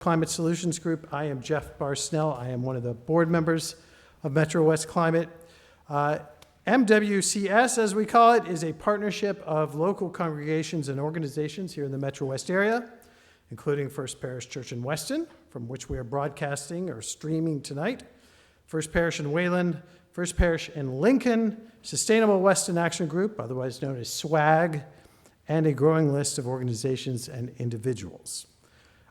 Climate Solutions Group. I am Jeff Barsnell. I am one of the board members of Metro West Climate. MWCS, as we call it, is a partnership of local congregations and organizations here in the Metro West area, including First Parish Church in Weston, from which we are broadcasting or streaming tonight, First Parish in Wayland, First Parish in Lincoln, Sustainable Weston Action Group, otherwise known as SWAG, and a growing list of organizations and individuals.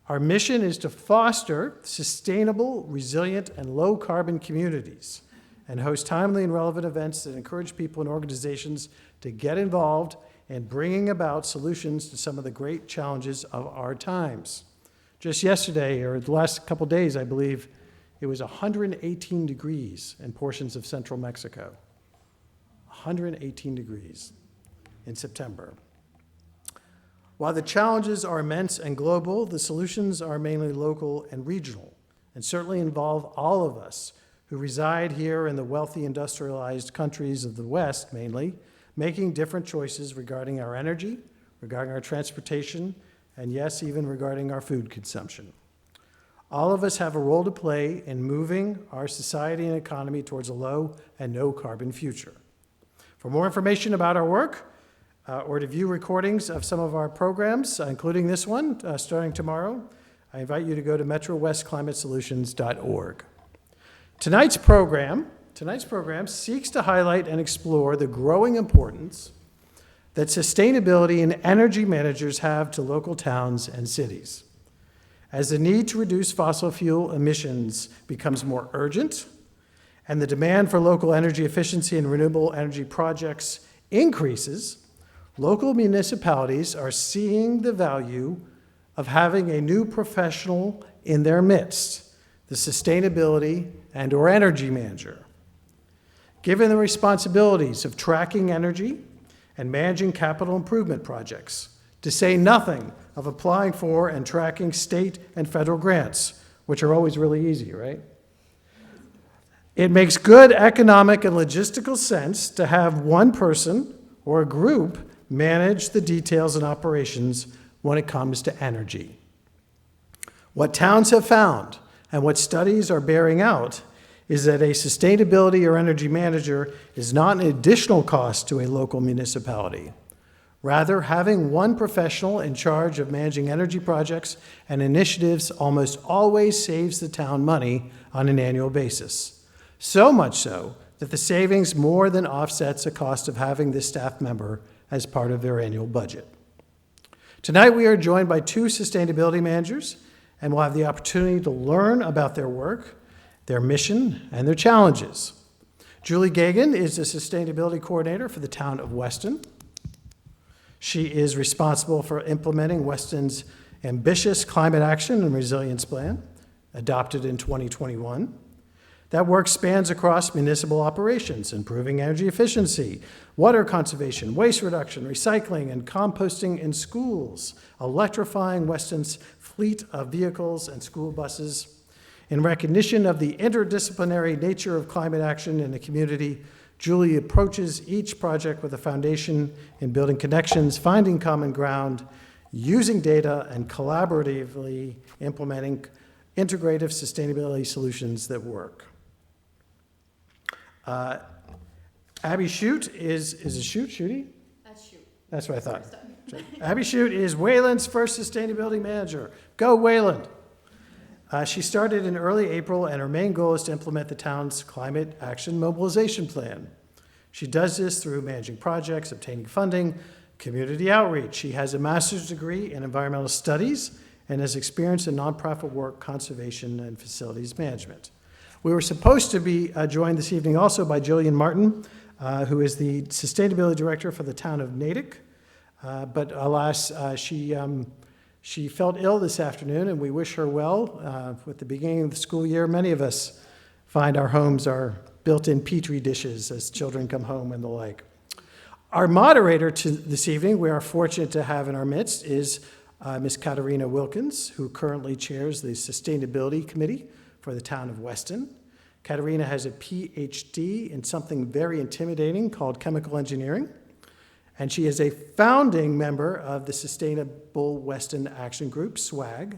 Our mission is to foster sustainable, resilient, and low-carbon communities and host timely and relevant events that encourage people and organizations to get involved in bringing about solutions to some of the great challenges of our times. Just yesterday, or the last couple days, I believe, it was 118 degrees in portions of central Mexico. 118 degrees in September. While the challenges are immense and global, the solutions are mainly local and regional, and certainly involve all of us who reside here in the wealthy industrialized countries of the West, mainly, making different choices regarding our energy, regarding our transportation, and yes, even regarding our food consumption. All of us have a role to play in moving our society and economy towards a low and no carbon future. For more information about our work, or to view recordings of some of our programs, including this one, starting tomorrow, I invite you to go to metrowestclimatesolutions.org. Tonight's program seeks to highlight and explore the growing importance that sustainability and energy managers have to local towns and cities. As the need to reduce fossil fuel emissions becomes more urgent, and the demand for local energy efficiency and renewable energy projects increases, local municipalities are seeing the value of having a new professional in their midst, the sustainability and/or energy manager. Given the responsibilities of tracking energy and managing capital improvement projects, to say nothing of applying for and tracking state and federal grants, which are always really easy, right? It makes good economic and logistical sense to have one person or a group manage the details and operations when it comes to energy. What towns have found and what studies are bearing out is that a sustainability or energy manager is not an additional cost to a local municipality. Rather, having one professional in charge of managing energy projects and initiatives almost always saves the town money on an annual basis. So much so that the savings more than offsets the cost of having this staff member as part of their annual budget. Tonight we are joined by two sustainability managers, and we'll have the opportunity to learn about their work, their mission, and their challenges. Julie Gagan is the sustainability coordinator for the town of Weston. She is responsible for implementing Weston's ambitious climate action and resilience plan, adopted in 2021. That work spans across municipal operations, improving energy efficiency, water conservation, waste reduction, recycling, and composting in schools, electrifying Weston's fleet of vehicles and school buses. In recognition of the interdisciplinary nature of climate action in the community, Julie approaches each project with a foundation in building connections, finding common ground, using data, and collaboratively implementing integrative sustainability solutions that work. Abby Shute is it Shooty? That's Shute. That's what I thought. Abby Shute is Wayland's first sustainability manager. Go Wayland! She started in early April, and her main goal is to implement the town's climate action mobilization plan. She does this through managing projects, obtaining funding, community outreach. She has a master's degree in environmental studies and has experience in nonprofit work, conservation, and facilities management. We were supposed to be joined this evening also by Jillian Martin, who is the Sustainability Director for the town of Natick. But alas, she felt ill this afternoon, and we wish her well. With the beginning of the school year, many of us find our homes are built-in Petri dishes as children come home and the like. Our moderator this evening, we are fortunate to have in our midst, is Ms. Katarina Wilkins, who currently chairs the Sustainability Committee for the town of Weston. Katarina has a PhD in something very intimidating called chemical engineering, and she is a founding member of the Sustainable Weston Action Group, SWAG,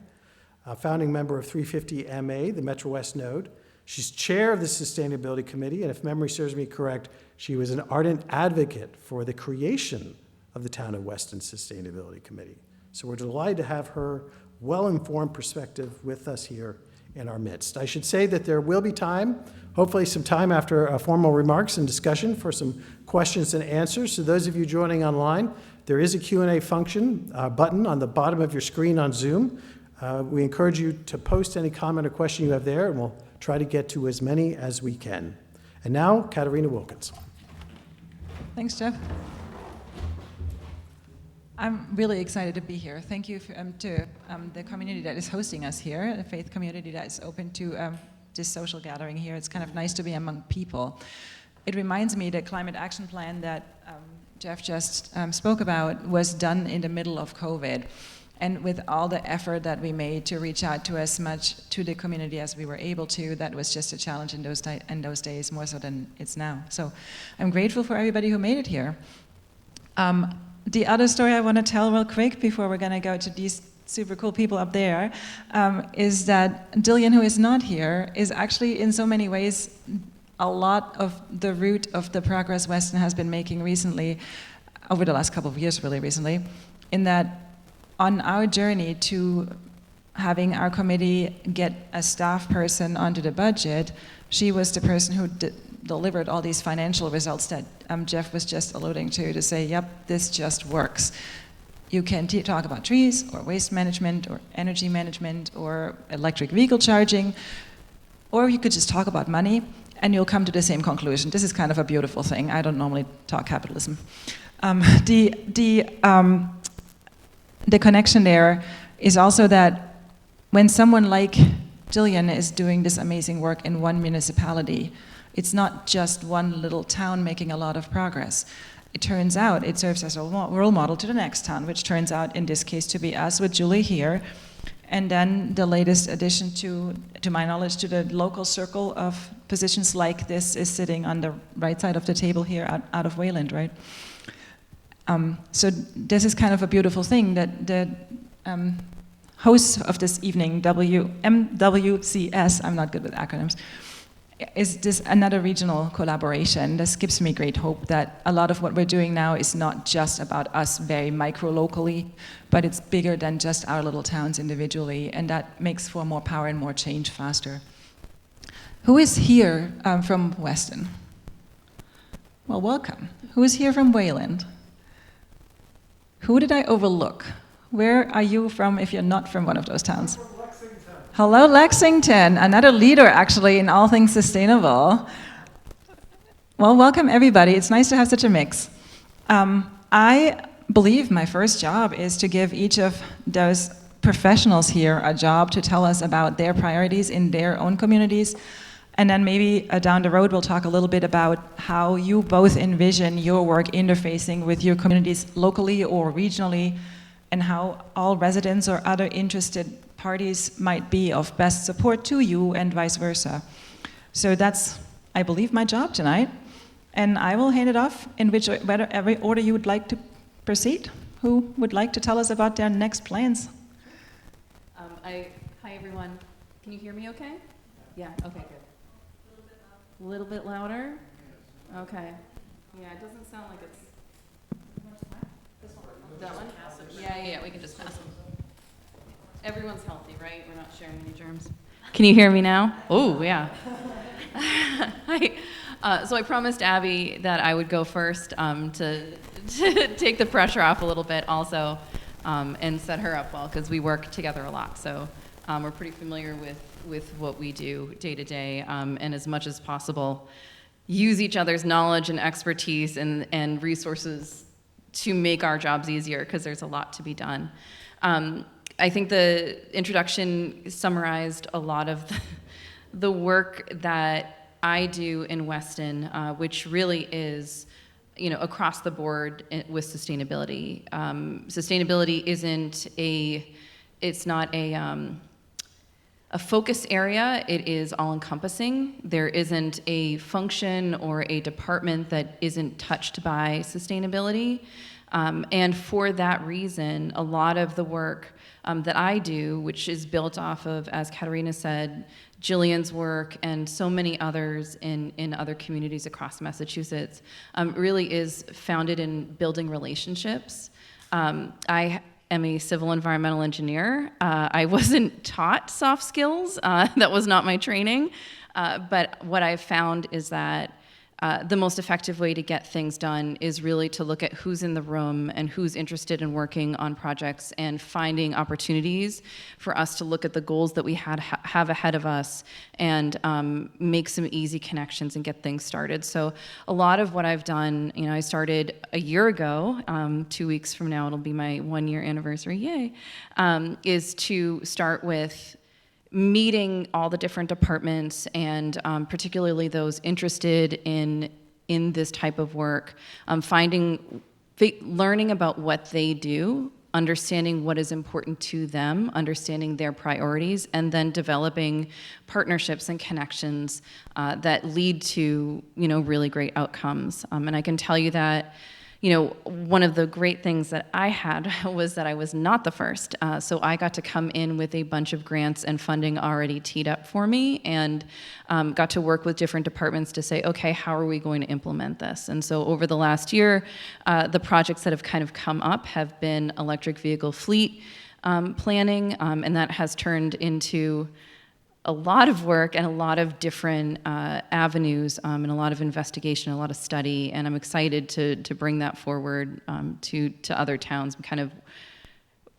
a founding member of 350 MA, the Metro West node. She's chair of the Sustainability Committee, and if memory serves me correct, she was an ardent advocate for the creation of the Town of Weston Sustainability Committee. So we're delighted to have her well-informed perspective with us here in our midst. I should say that there will be time, hopefully some time after formal remarks and discussion, for some questions and answers. So those of you joining online, there is a Q&A function button on the bottom of your screen on Zoom. We encourage you to post any comment or question you have there, and we'll try to get to as many as we can. And now, Katarina Wilkins. Thanks, Jeff. I'm really excited to be here. Thank you to the community that is hosting us here, the faith community that is open to this social gathering here. It's kind of nice to be among people. It reminds me the climate action plan that Jeff just spoke about was done in the middle of COVID. And with all the effort that we made to reach out to as much to the community as we were able to, that was just a challenge in those days, more so than it's now. So I'm grateful for everybody who made it here. The other story I want to tell real quick before we're going to go to these super cool people up there is that Jillian, who is not here, is actually in so many ways a lot of the root of the progress Weston has been making recently, over the last couple of years really recently, in that on our journey to having our committee get a staff person onto the budget, she was the person who delivered all these financial results that Jeff was just alluding to say, yep, this just works. You can talk about trees or waste management or energy management or electric vehicle charging, or you could just talk about money and you'll come to the same conclusion. This is kind of a beautiful thing. I don't normally talk capitalism. The connection there is also that when someone like Jillian is doing this amazing work in one municipality, it's not just one little town making a lot of progress. It turns out it serves as a role model to the next town, which turns out in this case to be us with Julie here. And then the latest addition to my knowledge, to the local circle of positions like this is sitting on the right side of the table here out of Wayland, right? So this is kind of a beautiful thing that the hosts of this evening, MWCS, I'm not good with acronyms, is this another regional collaboration. This gives me great hope that a lot of what we're doing now is not just about us very micro-locally, but it's bigger than just our little towns individually, and that makes for more power and more change faster. Who is here from Weston? Well, welcome. Who is here from Wayland? Who did I overlook? Where are you from if you're not from one of those towns? Hello, Lexington, another leader actually in all things sustainable. Well, welcome everybody. It's nice to have such a mix. I believe my first job is to give each of those professionals here a job to tell us about their priorities in their own communities. And then maybe down the road, we'll talk a little bit about how you both envision your work interfacing with your communities locally or regionally, and how all residents or other interested parties might be of best support to you and vice versa. So that's, I believe, my job tonight. And I will hand it off in whatever order you would like to proceed. Who would like to tell us about their next plans? Hi, everyone. Can you hear me okay? Yeah, okay, good. A little bit louder? Okay. Yeah, it doesn't sound like it's... That one? Yeah, we can just pass them. Everyone's healthy, right? We're not sharing any germs. Can you hear me now? Oh, yeah. Hi. So I promised Abby that I would go first to take the pressure off a little bit also and set her up well, because we work together a lot. So we're pretty familiar with what we do day to day, and as much as possible, use each other's knowledge and expertise and resources to make our jobs easier, because there's a lot to be done. I think the introduction summarized a lot of the work that I do in Weston, which really is, across the board with sustainability. Sustainability it's not a focus area. It is all-encompassing. There isn't a function or a department that isn't touched by sustainability. And for that reason, a lot of the work that I do, which is built off of, as Katarina said, Jillian's work and so many others in other communities across Massachusetts, really is founded in building relationships. I am a civil environmental engineer. I wasn't taught soft skills. That was not my training. But what I've found is that the most effective way to get things done is really to look at who's in the room and who's interested in working on projects and finding opportunities for us to look at the goals that we have ahead of us and make some easy connections and get things started. So a lot of what I've done, I started a year ago, 2 weeks from now, it'll be my 1-year anniversary, yay, is to start with meeting all the different departments and particularly those interested in this type of work, learning about what they do, understanding what is important to them, understanding their priorities, and then developing partnerships and connections that lead to really great outcomes. And I can tell you that one of the great things that I had was that I was not the first. So I got to come in with a bunch of grants and funding already teed up for me and got to work with different departments to say, okay, how are we going to implement this? And so over the last year, the projects that have kind of come up have been electric vehicle fleet planning, and that has turned into a lot of work and a lot of different avenues and a lot of investigation, a lot of study, and I'm excited to bring that forward to other towns. I'm kind of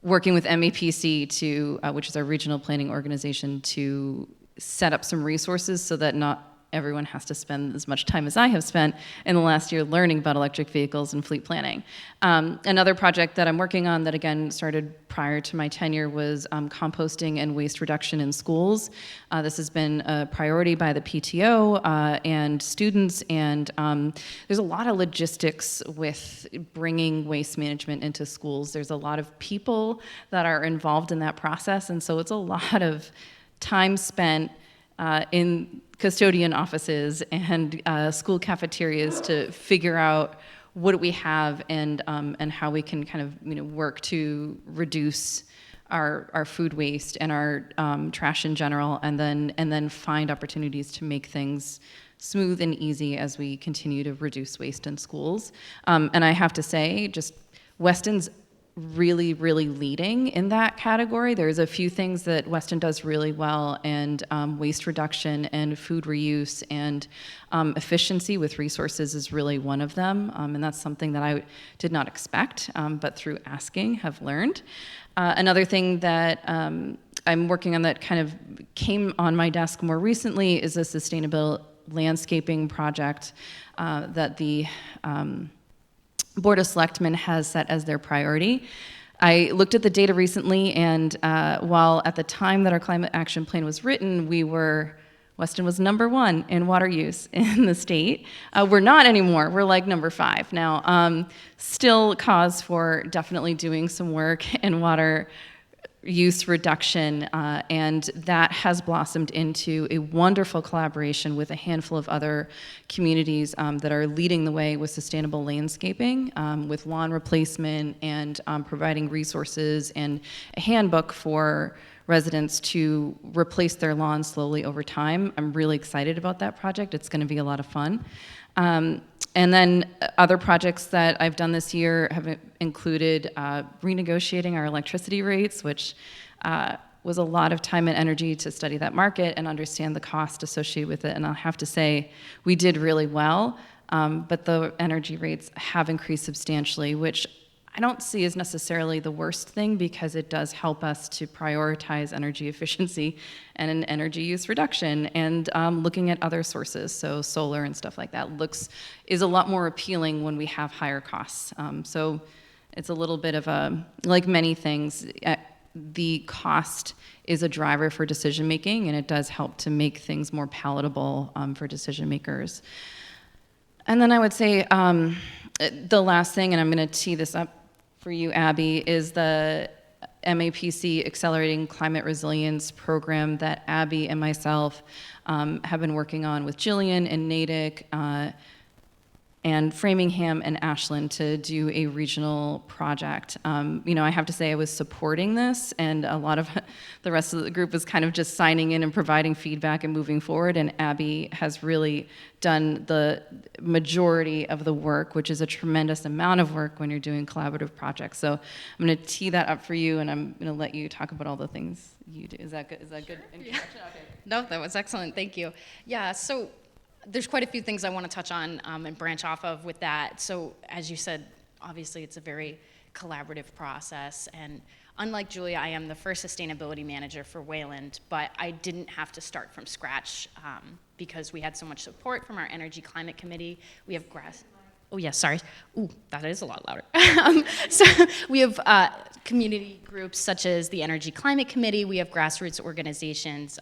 working with MEPC which is our regional planning organization, to set up some resources so that not everyone has to spend as much time as I have spent in the last year learning about electric vehicles and fleet planning. Another project that I'm working on that, again, started prior to my tenure was composting and waste reduction in schools. This has been a priority by the PTO and students, and there's a lot of logistics with bringing waste management into schools. There's a lot of people that are involved in that process, and so it's a lot of time spent in custodian offices and school cafeterias to figure out what do we have and how we can kind of work to reduce our food waste and our trash in general, and then find opportunities to make things smooth and easy as we continue to reduce waste in schools. And I have to say, just Weston's really, really leading in that category. There's a few things that Weston does really well, and waste reduction and food reuse and efficiency with resources is really one of them. And that's something that I did not expect, but through asking have learned. Another thing that I'm working on that kind of came on my desk more recently is a sustainable landscaping project that the Board of Selectmen has set as their priority. I looked at the data recently, and while at the time that our climate action plan was written, Weston was #1 in water use in the state. We're not anymore. We're like #5 now. Still cause for definitely doing some work in water use reduction, and that has blossomed into a wonderful collaboration with a handful of other communities that are leading the way with sustainable landscaping, with lawn replacement and providing resources and a handbook for residents to replace their lawns slowly over time. I'm really excited about that project. It's going to be a lot of fun. And then other projects that I've done this year have included renegotiating our electricity rates, which was a lot of time and energy to study that market and understand the cost associated with it. And I'll have to say, we did really well, but the energy rates have increased substantially, which I don't see as necessarily the worst thing, because it does help us to prioritize energy efficiency and energy use reduction, and looking at other sources, so solar and stuff like that is a lot more appealing when we have higher costs. So it's a little bit of like many things, the cost is a driver for decision making, and it does help to make things more palatable for decision makers. And then I would say the last thing, and I'm going to tee this up for you, Abby, is the MAPC Accelerating Climate Resilience program that Abby and myself have been working on with Jillian and Natick. and Framingham and Ashland to do a regional project. I have to say I was supporting this, and a lot of the rest of the group was kind of just signing in and providing feedback and moving forward, and Abby has really done the majority of the work, which is a tremendous amount of work when you're doing collaborative projects. So I'm going to tee that up for you, and I'm going to let you talk about all the things you do. Is that good? Is that good introduction? Yeah. Okay. No, that was excellent. Thank you. Yeah, so there's quite a few things I want to touch on and branch off of with that. So as you said, obviously it's a very collaborative process. And unlike Julia, I am the first sustainability manager for Wayland, but I didn't have to start from scratch because we had so much support from our Energy Climate Committee. We have Oh, yes, sorry. Ooh, that is a lot louder. So we have community groups such as the Energy Climate Committee. We have grassroots organizations,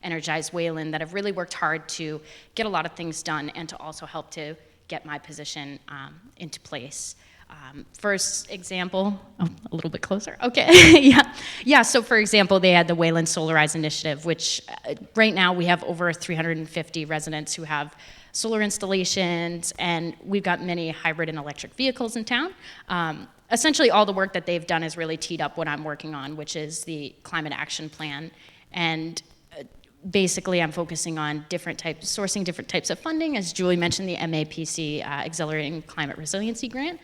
Energize Wayland, that have really worked hard to get a lot of things done and to also help to get my position into place. First example, a little bit closer, okay. Yeah, so for example, they had the Wayland Solarize Initiative, which right now we have over 350 residents who have solar installations, and we've got many hybrid and electric vehicles in town. Essentially, all the work that they've done has really teed up what I'm working on, which is the Climate Action Plan. And basically, I'm focusing on sourcing different types of funding. As Julie mentioned, the MAPC Accelerating Climate Resiliency Grant.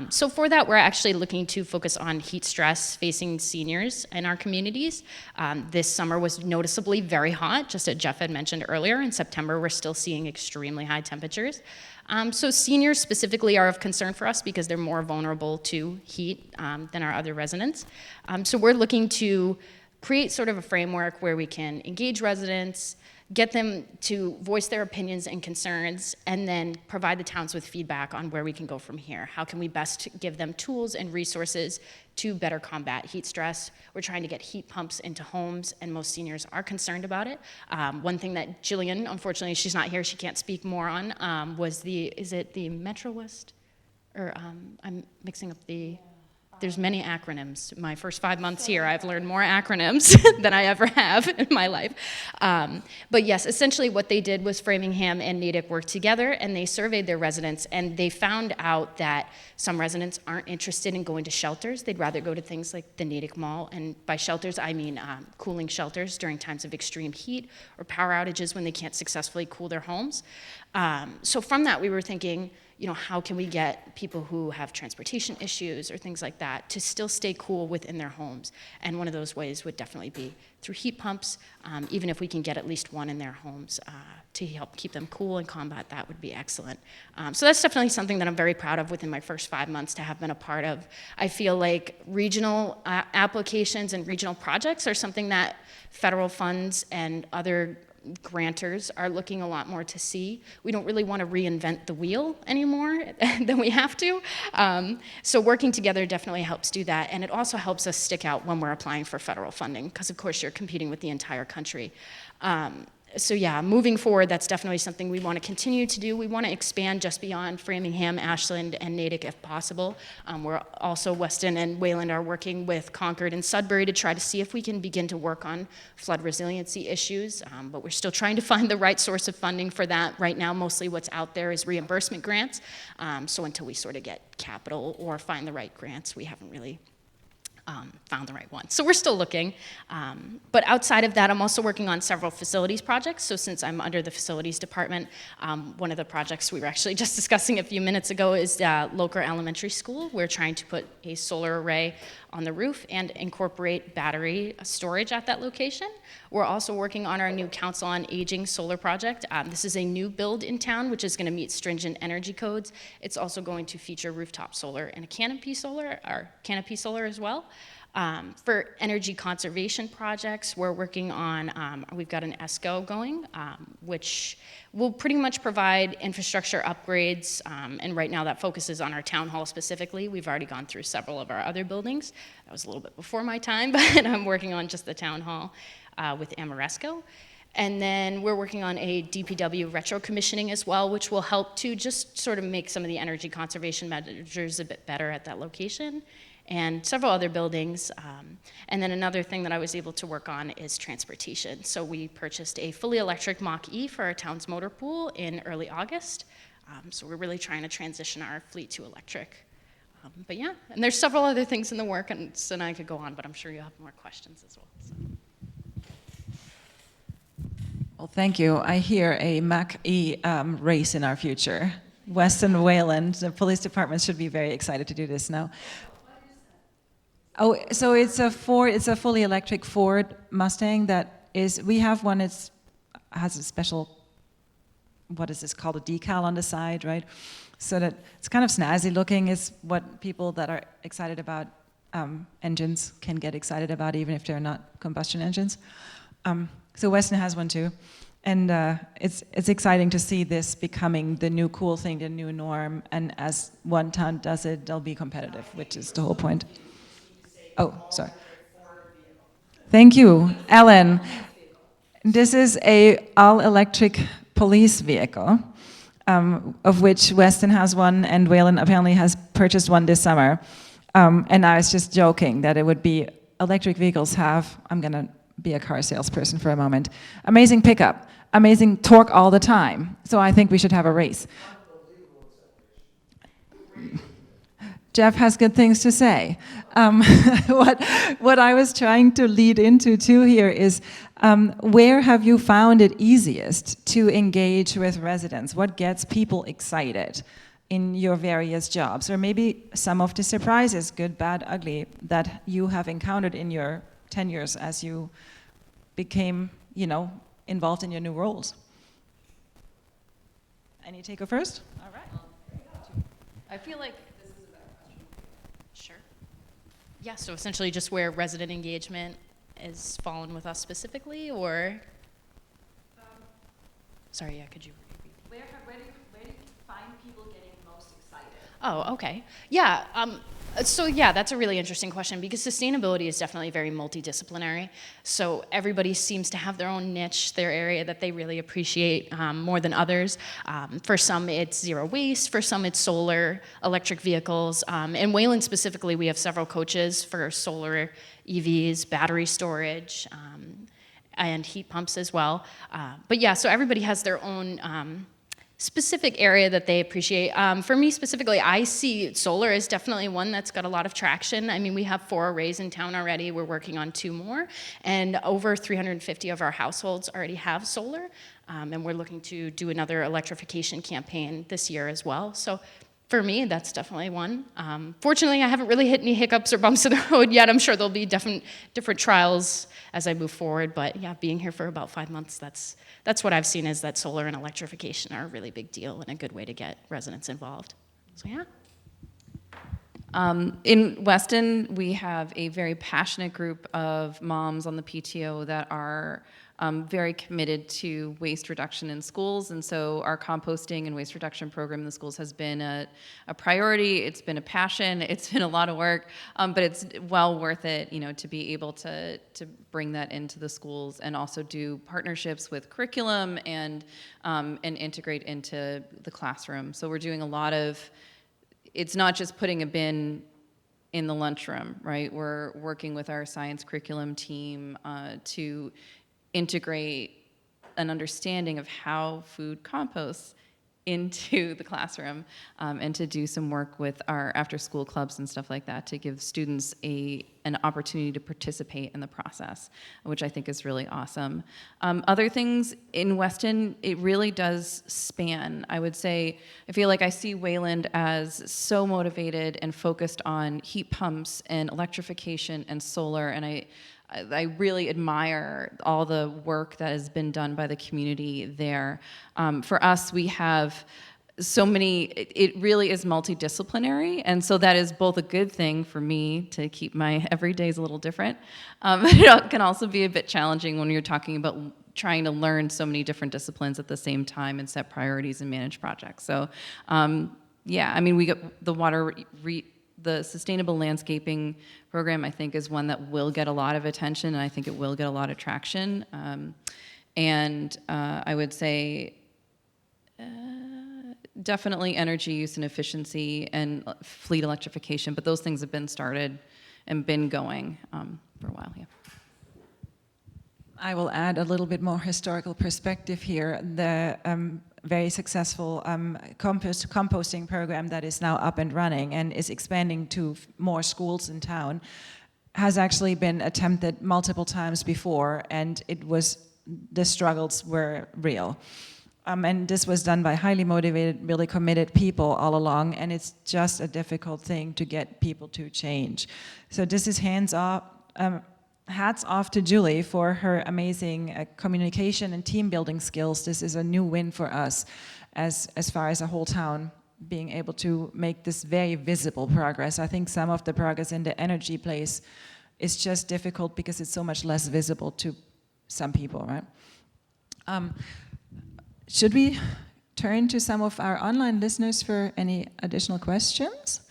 So for that, we're actually looking to focus on heat stress facing seniors in our communities. This summer was noticeably very hot, just as Jeff had mentioned earlier. In September, we're still seeing extremely high temperatures. So seniors specifically are of concern for us because they're more vulnerable to heat than our other residents. So we're looking to create sort of a framework where we can engage residents, get them to voice their opinions and concerns, and then provide the towns with feedback on where we can go from here. How can we best give them tools and resources to better combat heat stress? We're trying to get heat pumps into homes, and most seniors are concerned about it. One thing that Jillian, unfortunately she's not here, she can't speak more on, was is it the Metro West? Or I'm mixing up there's many acronyms. My first 5 months here, I've learned more acronyms than I ever have in my life. But yes, essentially what they did was Framingham and Natick worked together, and they surveyed their residents, and they found out that some residents aren't interested in going to shelters. They'd rather go to things like the Natick Mall, and by shelters, I mean cooling shelters during times of extreme heat or power outages when they can't successfully cool their homes. So from that, we were thinking, how can we get people who have transportation issues or things like that to still stay cool within their homes? And one of those ways would definitely be through heat pumps, even if we can get at least one in their homes to help keep them cool and combat that would be excellent. So that's definitely something that I'm very proud of within my first 5 months to have been a part of. I feel like regional applications and regional projects are something that federal funds and other grantors are looking a lot more to see. We don't really want to reinvent the wheel anymore than we have to. So working together definitely helps do that. And it also helps us stick out when we're applying for federal funding, because of course you're competing with the entire country. So yeah, moving forward, that's definitely something we want to continue to do. We want to expand just beyond Framingham, Ashland, and Natick if possible. We're also, Weston and Wayland are working with Concord and Sudbury to try to see if we can begin to work on flood resiliency issues, but we're still trying to find the right source of funding for that. Right now, mostly what's out there is reimbursement grants. So until we sort of get capital or find the right grants, we haven't really found the right one. So we're still looking. But outside of that, I'm also working on several facilities projects. So since I'm under the facilities department, one of the projects we were actually just discussing a few minutes ago is Loker Elementary School. We're trying to put a solar array on the roof and incorporate battery storage at that location. We're also working on our new Council on Aging solar project. This is a new build in town, which is going to meet stringent energy codes. It's also going to feature rooftop solar and a canopy solar as well. For energy conservation projects, we're working on, we've got an ESCO going, which will pretty much provide infrastructure upgrades, and right now that focuses on our town hall specifically. We've already gone through several of our other buildings. That was a little bit before my time, but I'm working on just the town hall with Amoresco. And then we're working on a DPW retro commissioning as well, which will help to just sort of make some of the energy conservation measures a bit better at that location, and several other buildings. And then another thing that I was able to work on is transportation. So we purchased a fully electric Mach-E for our town's motor pool in early August. So we're really trying to transition our fleet to electric. But yeah, and there's several other things in the work, and so now I could go on, but I'm sure you'll have more questions as well. So. Well, thank you. I hear a Mach-E race in our future. Western Wayland, the police department should be very excited to do this now. Oh, so it's a Ford. It's a fully electric Ford Mustang that is. We have one. Has a special. What is this called? A decal on the side, right? So that it's kind of snazzy looking. Is what people that are excited about engines can get excited about, even if they're not combustion engines. So Weston has one too, and it's exciting to see this becoming the new cool thing, the new norm. And as one town does it, they'll be competitive, which is the whole point. Oh, sorry. Thank you, Ellen. This is a all-electric police vehicle, of which Weston has one, and Wayland apparently has purchased one this summer. And I was just joking that it would be electric vehicles have. I'm gonna be a car salesperson for a moment. Amazing pickup, amazing torque all the time. So I think we should have a race. Jeff has good things to say. What I was trying to lead into too here is where have you found it easiest to engage with residents? What gets people excited in your various jobs? Or maybe some of the surprises, good, bad, ugly, that you have encountered in your tenures as you became, involved in your new roles. Any take first? All right. I feel like Sure. Yeah, so essentially just where resident engagement is fallen with us specifically, or? Sorry, yeah, could you repeat? Where do you find people getting most excited? Oh, okay. Yeah, so yeah, that's a really interesting question because sustainability is definitely very multidisciplinary. So everybody seems to have their own niche, their area that they really appreciate more than others. For some, it's zero waste. For some, it's solar, electric vehicles. In Wayland specifically, we have several coaches for solar EVs, battery storage, and heat pumps as well. But yeah, so everybody has their own specific area that they appreciate. For me specifically, I see solar as definitely one that's got a lot of traction. I mean, we have 4 arrays in town already. We're working on 2 more, and over 350 of our households already have solar, and we're looking to do another electrification campaign this year as well. So for me, that's definitely one. Fortunately, I haven't really hit any hiccups or bumps in the road yet. I'm sure there'll be different trials as I move forward, but yeah, being here for about 5 months, that's what I've seen is that solar and electrification are a really big deal and a good way to get residents involved. So yeah. In Weston, we have a very passionate group of moms on the PTO that are very committed to waste reduction in schools, and so our composting and waste reduction program in the schools has been a priority. It's been a passion. It's been a lot of work, but it's well worth it, to be able to bring that into the schools and also do partnerships with curriculum and integrate into the classroom. So we're doing a lot of. It's not just putting a bin in the lunchroom, right? We're working with our science curriculum team to integrate an understanding of how food composts into the classroom, and to do some work with our after-school clubs and stuff like that to give students an opportunity to participate in the process, which I think is really awesome. Other things in Weston, it really does span. I would say, I feel like I see Wayland as so motivated and focused on heat pumps and electrification and solar, and I really admire all the work that has been done by the community there. For us, we have so many, it really is multidisciplinary, and so that is both a good thing for me to keep my everydays a little different. It can also be a bit challenging when you're talking about trying to learn so many different disciplines at the same time and set priorities and manage projects. So, yeah, I mean, we got the Sustainable Landscaping Program, I think, is one that will get a lot of attention, and I think it will get a lot of traction. I would say definitely energy use and efficiency and fleet electrification, but those things have been started and been going for a while, yeah. I will add a little bit more historical perspective here. The very successful composting program that is now up and running and is expanding to more schools in town has actually been attempted multiple times before, and the struggles were real. And this was done by highly motivated, really committed people all along, and it's just a difficult thing to get people to change. So this is hats off to Julie for her amazing communication and team building skills. This is a new win for us as far as a whole town being able to make this very visible progress. I think some of the progress in the energy place is just difficult because it's so much less visible to some people, right? Should we turn to some of our online listeners for any additional questions?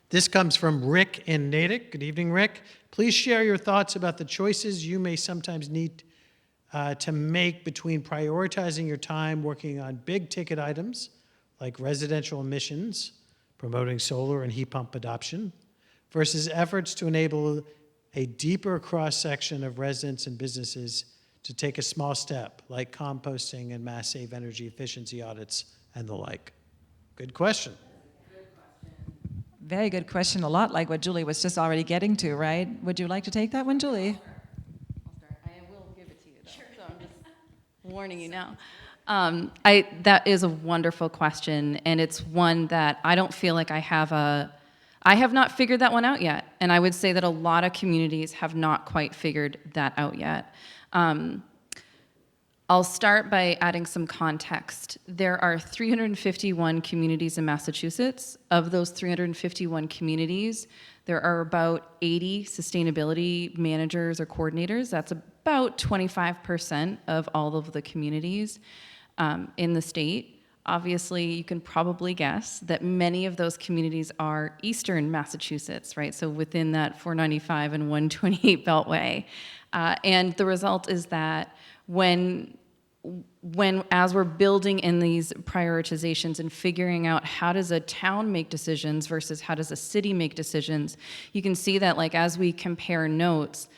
This comes from Rick in Natick. Good evening, Rick. Please share your thoughts about the choices you may sometimes need to make between prioritizing your time working on big ticket items like residential emissions, promoting solar and heat pump adoption, versus efforts to enable a deeper cross-section of residents and businesses to take a small step, like composting and mass save energy efficiency audits and the like. Good question. Very good question, a lot like what Julie was just already getting to, right? Would you like to take that one, Julie? I'll start. I will give it to you, though. Sure. So I'm just warning you now. That is a wonderful question, and it's one that I don't feel like I have not figured that one out yet. And I would say that a lot of communities have not quite figured that out yet. I'll start by adding some context. There are 351 communities in Massachusetts. Of those 351 communities, there are about 80 sustainability managers or coordinators. That's about 25% of all of the communities in the state. Obviously, you can probably guess that many of those communities are eastern Massachusetts, right? So within that 495 and 128 beltway. And the result is that as we're building in these prioritizations and figuring out how does a town make decisions versus how does a city make decisions, you can see that like as we compare notes,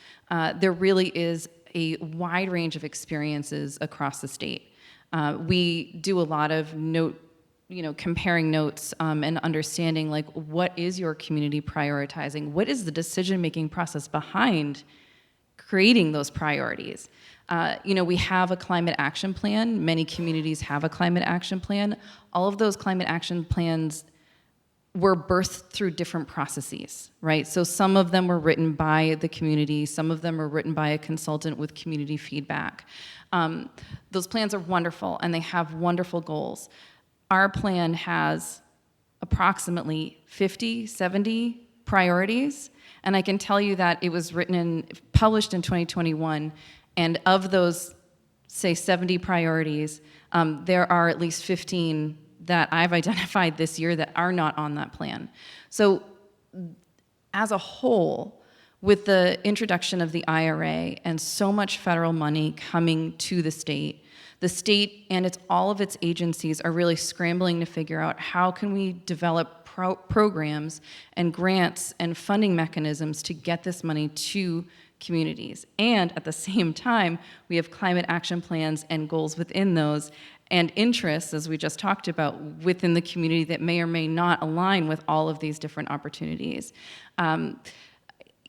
there really is a wide range of experiences across the state. We do a lot of comparing notes and understanding like what is your community prioritizing? What is the decision-making process behind creating those priorities? We have a climate action plan. Many communities have a climate action plan. All of those climate action plans were birthed through different processes, right? So some of them were written by the community. Some of them were written by a consultant with community feedback. Those plans are wonderful, and they have wonderful goals. Our plan has approximately 50, 70 priorities, and I can tell you that it was published in 2021, and of those, say, 70 priorities, there are at least 15 that I've identified this year that are not on that plan. So as a whole, with the introduction of the IRA and so much federal money coming to the state and all of its agencies are really scrambling to figure out how can we develop programs and grants and funding mechanisms to get this money to communities. And at the same time, we have climate action plans and goals within those and interests, as we just talked about, within the community that may or may not align with all of these different opportunities.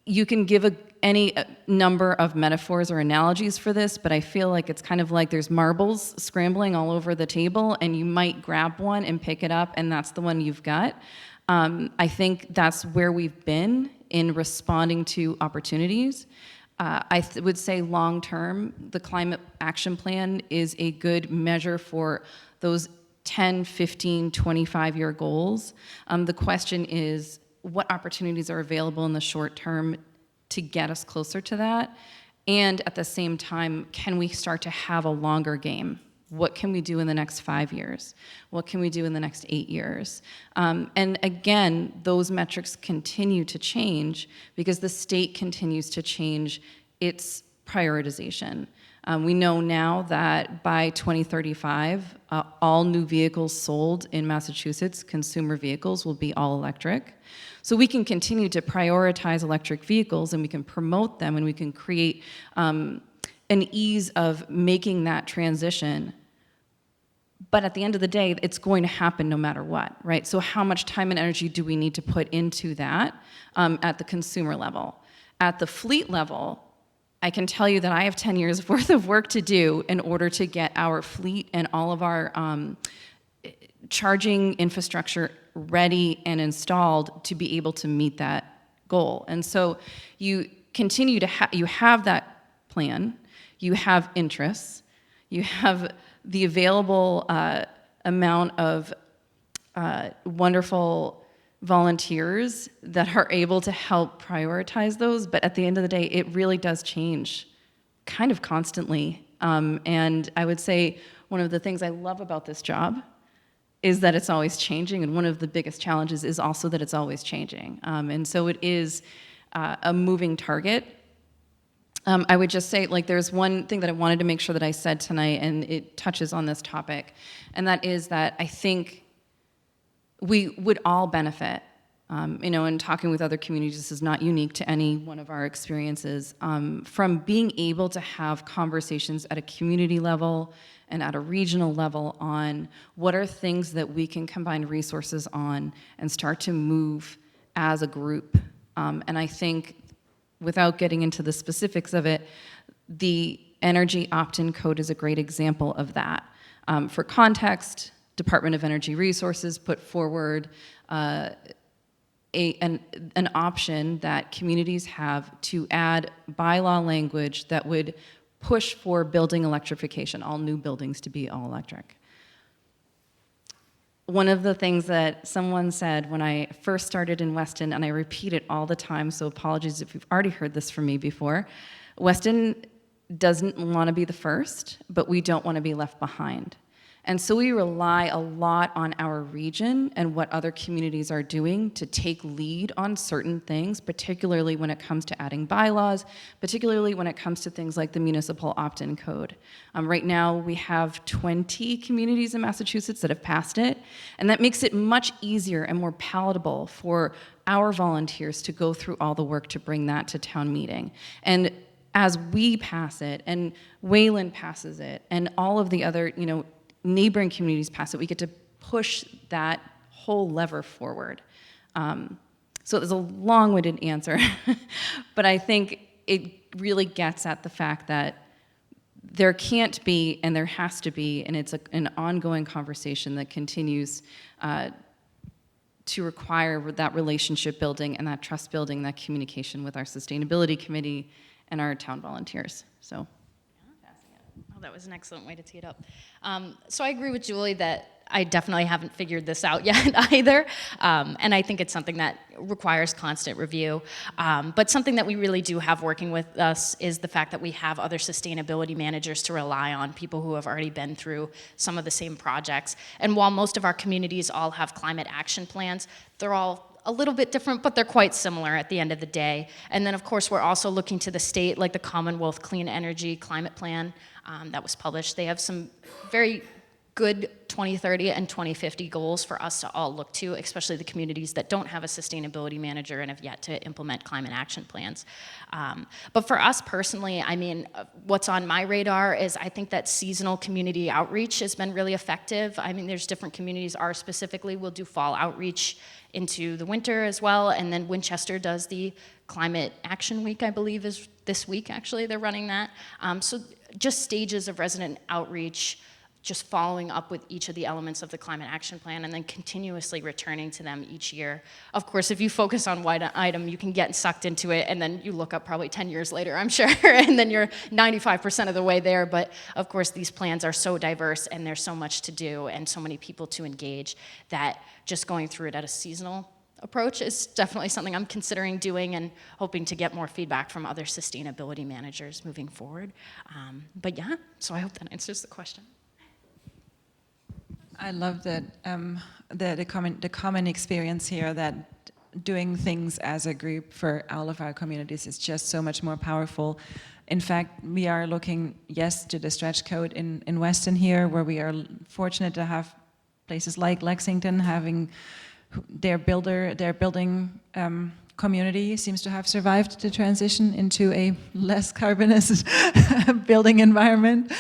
You can give any number of metaphors or analogies for this, but I feel like it's kind of like there's marbles scrambling all over the table, and you might grab one and pick it up, and that's the one you've got. I think that's where we've been in responding to opportunities. I would say long-term, the Climate Action Plan is a good measure for those 10, 15, 25-year goals. The question is, what opportunities are available in the short term to get us closer to that? And at the same time, can we start to have a longer game? What can we do in the next 5 years? What can we do in the next 8 years? And again, those metrics continue to change because the state continues to change its prioritization. We know now that by 2035, all new vehicles sold in Massachusetts, consumer vehicles, will be all electric. So we can continue to prioritize electric vehicles, and we can promote them, and we can create an ease of making that transition. But at the end of the day, it's going to happen no matter what, right? So how much time and energy do we need to put into that at the consumer level? At the fleet level, I can tell you that I have 10 years worth of work to do in order to get our fleet and all of our charging infrastructure ready and installed to be able to meet that goal. And so you continue to you have that plan, you have interests, you have the available amount of wonderful volunteers that are able to help prioritize those, but at the end of the day, it really does change kind of constantly. And I would say one of the things I love about this job is that it's always changing, and one of the biggest challenges is also that it's always changing. And so it is a moving target. I would just say, like, there's one thing that I wanted to make sure that I said tonight, and it touches on this topic, and that is that I think we would all benefit, in talking with other communities. This is not unique to any one of our experiences, from being able to have conversations at a community level and at a regional level on what are things that we can combine resources on and start to move as a group. And I think, without getting into the specifics of it, the energy opt-in code is a great example of that. For context, Department of Energy Resources put forward an option that communities have to add bylaw language that would push for building electrification, all new buildings to be all electric. One of the things that someone said when I first started in Weston, and I repeat it all the time, so apologies if you've already heard this from me before, Weston doesn't want to be the first, but we don't want to be left behind. And so we rely a lot on our region and what other communities are doing to take lead on certain things, particularly when it comes to adding bylaws, particularly when it comes to things like the municipal opt-in code. Right now, we have 20 communities in Massachusetts that have passed it, and that makes it much easier and more palatable for our volunteers to go through all the work to bring that to town meeting. And as we pass it, and Wayland passes it, and all of the other, neighboring communities pass it, we get to push that whole lever forward. So it was a long-winded answer, but I think it really gets at the fact that there can't be, and there has to be, and it's an ongoing conversation that continues to require that relationship building and that trust building, that communication with our sustainability committee and our town volunteers. So. Oh, that was an excellent way to tee it up. So I agree with Julie that I definitely haven't figured this out yet either. And I think it's something that requires constant review. But something that we really do have working with us is the fact that we have other sustainability managers to rely on, people who have already been through some of the same projects. And while most of our communities all have climate action plans, they're all a little bit different, but they're quite similar at the end of the day. And then, of course, we're also looking to the state, like the Commonwealth Clean Energy Climate Plan that was published. They have some very good 2030 and 2050 goals for us to all look to, especially the communities that don't have a sustainability manager and have yet to implement climate action plans. But for us personally, what's on my radar is I think that seasonal community outreach has been really effective. There's different communities. Ours specifically will do fall outreach into the winter as well, and then Winchester does the Climate Action Week, I believe is this week actually, they're running that. So just stages of resident outreach, just following up with each of the elements of the climate action plan and then continuously returning to them each year. Of course, if you focus on one item, you can get sucked into it and then you look up probably 10 years later, I'm sure, and then you're 95% of the way there. But of course, these plans are so diverse and there's so much to do and so many people to engage that just going through it at a seasonal approach is definitely something I'm considering doing and hoping to get more feedback from other sustainability managers moving forward. But yeah, so I hope that answers the question. I love that the common experience here that doing things as a group for all of our communities is just so much more powerful. In fact, we are looking, yes, to the stretch code in Weston here, where we are fortunate to have places like Lexington having their building community seems to have survived the transition into a less carbonous building environment.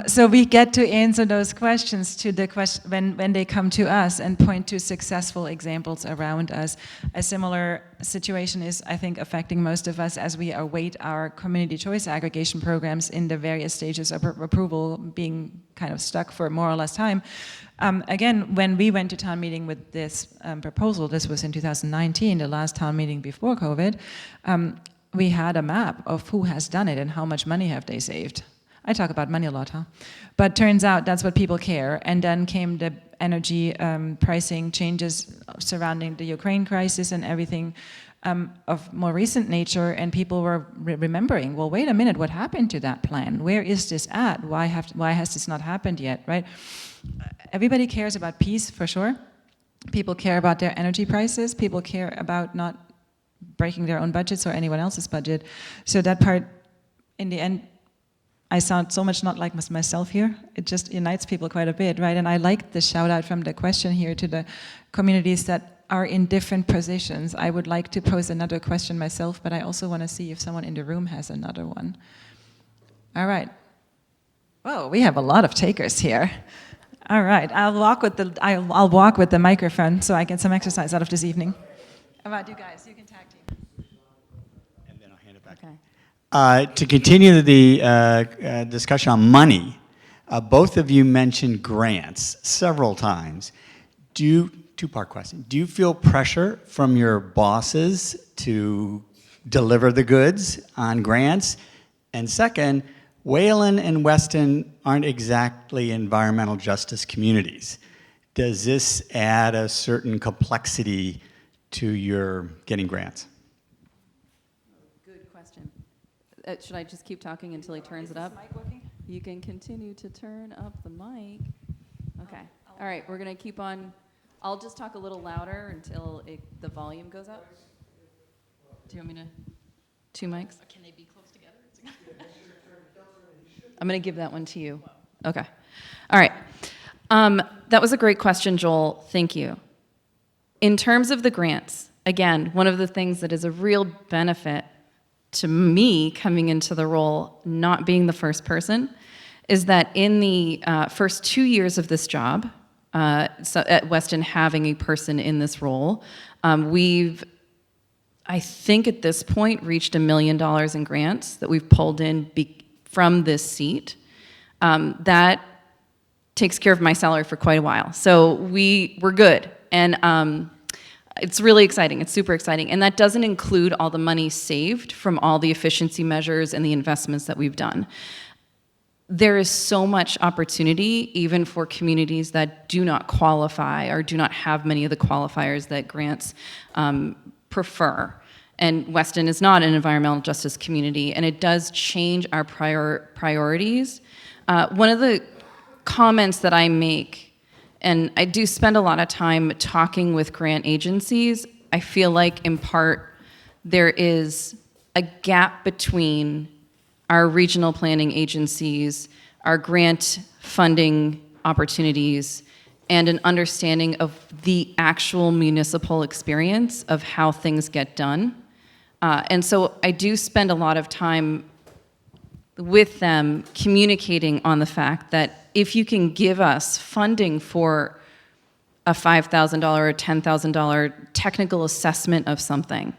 So we get to answer those questions to the when they come to us and point to successful examples around us. A similar situation is, I think, affecting most of us as we await our community choice aggregation programs in the various stages of approval, being kind of stuck for more or less time. Again, when we went to town meeting with this proposal, this was in 2019, the last town meeting before COVID, we had a map of who has done it and how much money have they saved. I talk about money a lot, huh? But turns out that's what people care. And then came the energy pricing changes surrounding the Ukraine crisis and everything of more recent nature, and people were remembering, well, wait a minute, what happened to that plan? Where is this at? Why has this not happened yet, right? Everybody cares about peace, for sure. People care about their energy prices. People care about not breaking their own budgets or anyone else's budget. So that part, in the end, I sound so much not like myself here. It just unites people quite a bit, right? And I like the shout out from the question here to the communities that are in different positions. I would like to pose another question myself, but I also want to see if someone in the room has another one. All right. Oh, we have a lot of takers here. All right, I'll walk with the microphone so I get some exercise out of this evening. How about you guys? You can tag team. And then I'll hand it back. Okay. To continue the discussion on money, both of you mentioned grants several times. Two-part question. Do you feel pressure from your bosses to deliver the goods on grants? And second, Wayland and Weston aren't exactly environmental justice communities. Does this add a certain complexity to your getting grants? Good question. Should I just keep talking until he turns it up? Is this mic working? You can continue to turn up the mic. Okay. All right, we're going to keep on. I'll just talk a little louder until the volume goes up. Do you want me to? Two mics? Can they be close together? I'm going to give that one to you. Okay. All right. That was a great question, Joel. Thank you. In terms of the grants, again, one of the things that is a real benefit to me coming into the role, not being the first person, is that in the first 2 years of this job, so at Weston having a person in this role, we've, I think at this point, reached $1 million in grants that we've pulled in from this seat. That takes care of my salary for quite a while. So we're good. And it's really exciting. It's super exciting. And that doesn't include all the money saved from all the efficiency measures and the investments that we've done. There is so much opportunity, even for communities that do not qualify or do not have many of the qualifiers that grants prefer. And Weston is not an environmental justice community, and it does change our priorities. One of the comments that I make, and I do spend a lot of time talking with grant agencies, I feel like in part there is a gap between our regional planning agencies, our grant funding opportunities, and an understanding of the actual municipal experience of how things get done. And so I do spend a lot of time with them communicating on the fact that if you can give us funding for a $5,000 or $10,000 technical assessment of something,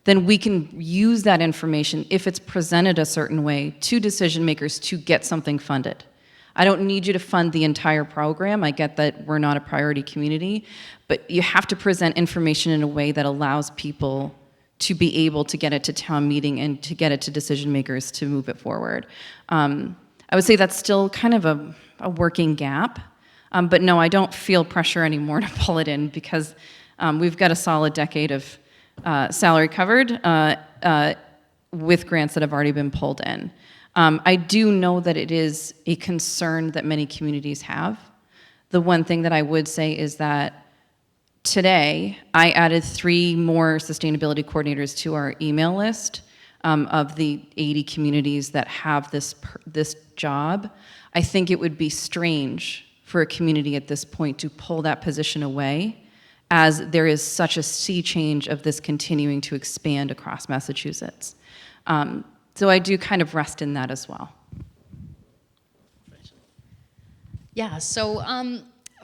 then we can use that information, if it's presented a certain way, to decision makers to get something funded. I don't need you to fund the entire program. I get that we're not a priority community, but you have to present information in a way that allows people to be able to get it to town meeting and to get it to decision makers to move it forward. I would say that's still kind of a working gap, but no, I don't feel pressure anymore to pull it in because we've got a solid decade of salary covered with grants that have already been pulled in. I do know that it is a concern that many communities have. The one thing that I would say is that today, I added 3 more sustainability coordinators to our email list of the 80 communities that have this job. I think it would be strange for a community at this point to pull that position away, as there is such a sea change of this continuing to expand across Massachusetts. So I do kind of rest in that as well. Yeah, so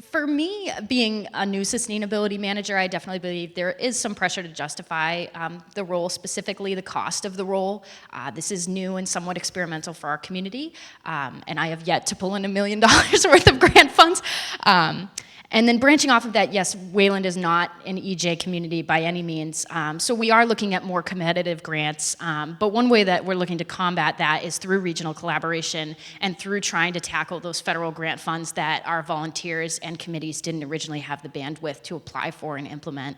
for me, being a new sustainability manager, I definitely believe there is some pressure to justify the role, specifically the cost of the role. This is new and somewhat experimental for our community, and I have yet to pull in $1 million worth of grant funds. And then branching off of that, yes, Wayland is not an EJ community by any means. So we are looking at more competitive grants. But one way that we're looking to combat that is through regional collaboration and through trying to tackle those federal grant funds that our volunteers and committees didn't originally have the bandwidth to apply for and implement.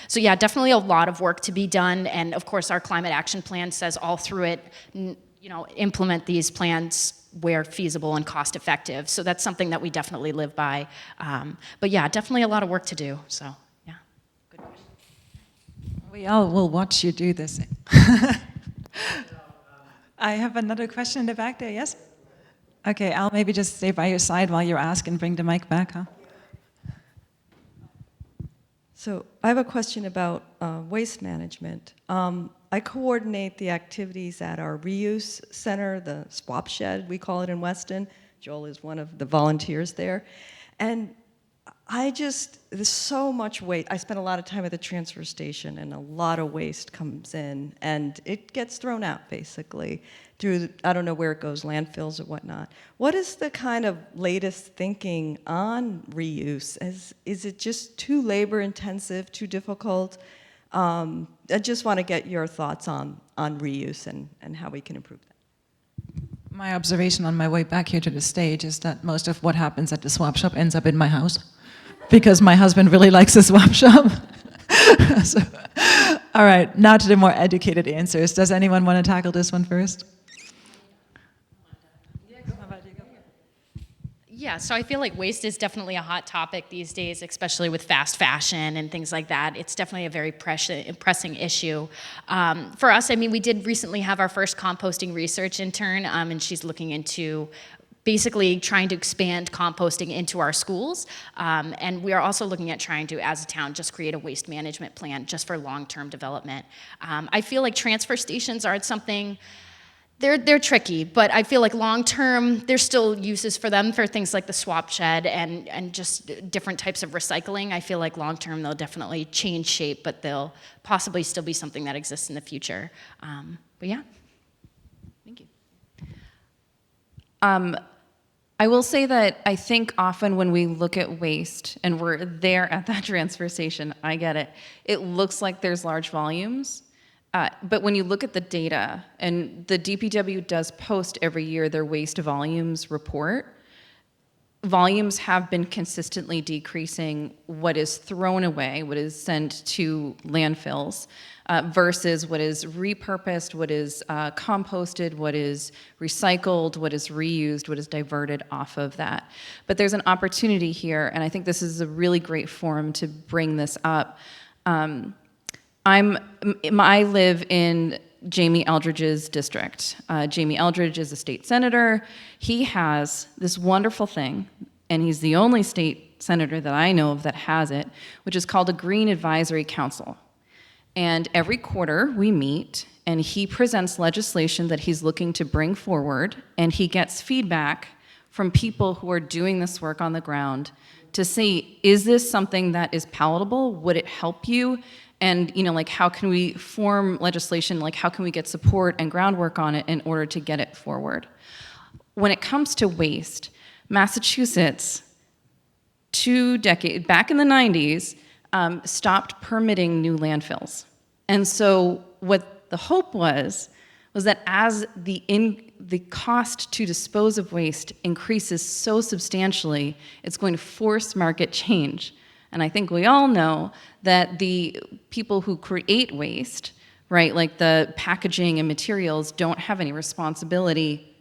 So yeah, definitely a lot of work to be done. And of course, our climate action plan says all through it, implement these plans where feasible and cost effective. So that's something that we definitely live by. But yeah, definitely a lot of work to do. So yeah, good question. We all will watch you do this. I have another question in the back there, yes? Okay, I'll maybe just stay by your side while you ask and bring the mic back, huh? So I have a question about waste management. I coordinate the activities at our reuse center, the swap shed, we call it in Weston. Joel is one of the volunteers there. And there's so much waste. I spend a lot of time at the transfer station, and a lot of waste comes in, and it gets thrown out, basically, through, I don't know where it goes, landfills or whatnot. What is the kind of latest thinking on reuse? Is it just too labor-intensive, too difficult? I just want to get your thoughts on reuse and how we can improve that. My observation on my way back here to the stage is that most of what happens at the swap shop ends up in my house, because my husband really likes the swap shop. So, all right, now to the more educated answers. Does anyone want to tackle this one first? Yeah, so I feel like waste is definitely a hot topic these days, especially with fast fashion and things like that. It's definitely a very pressing issue. For us, I mean, we did recently have our first composting research intern, and she's looking into basically trying to expand composting into our schools. And we are also looking at trying to, as a town, just create a waste management plan just for long-term development. I feel like transfer stations aren't something. They're tricky, but I feel like long-term, there's still uses for them for things like the swap shed and just different types of recycling. I feel like long-term, they'll definitely change shape, but they'll possibly still be something that exists in the future. But yeah, thank you. I will say that I think often when we look at waste, and we're there at that transfer station, I get it, it looks like there's large volumes. But when you look at the data, and the DPW does post every year their waste volumes report, volumes have been consistently decreasing what is thrown away, what is sent to landfills, versus what is repurposed, what is composted, what is recycled, what is reused, what is diverted off of that. But there's an opportunity here, and I think this is a really great forum to bring this up. I live in Jamie Eldridge's district. Jamie Eldridge is a state senator. He has this wonderful thing, and he's the only state senator that I know of that has it, which is called a Green Advisory Council. And every quarter we meet, and he presents legislation that he's looking to bring forward, and he gets feedback from people who are doing this work on the ground to see, is this something that is palatable? Would it help you? And, like, how can we form legislation? Like, how can we get support and groundwork on it in order to get it forward? When it comes to waste, Massachusetts, back in the 90s, stopped permitting new landfills. And so what the hope was that as the cost to dispose of waste increases so substantially, it's going to force market change. And I think we all know that the people who create waste, right, like the packaging and materials, don't have any responsibility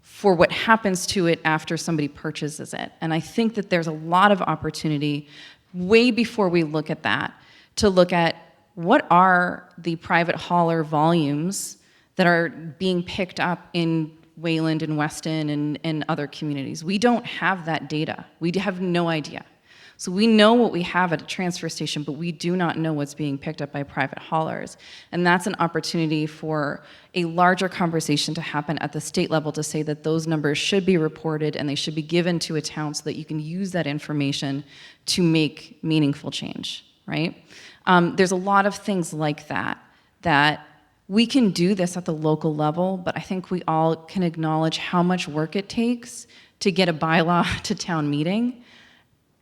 for what happens to it after somebody purchases it. And I think that there's a lot of opportunity way before we look at that, to look at what are the private hauler volumes that are being picked up in Wayland and Weston and other communities. We don't have that data. We have no idea. So we know what we have at a transfer station, but we do not know what's being picked up by private haulers. And that's an opportunity for a larger conversation to happen at the state level to say that those numbers should be reported and they should be given to a town so that you can use that information to make meaningful change, right? There's a lot of things like that we can do this at the local level, but I think we all can acknowledge how much work it takes to get a bylaw to town meeting.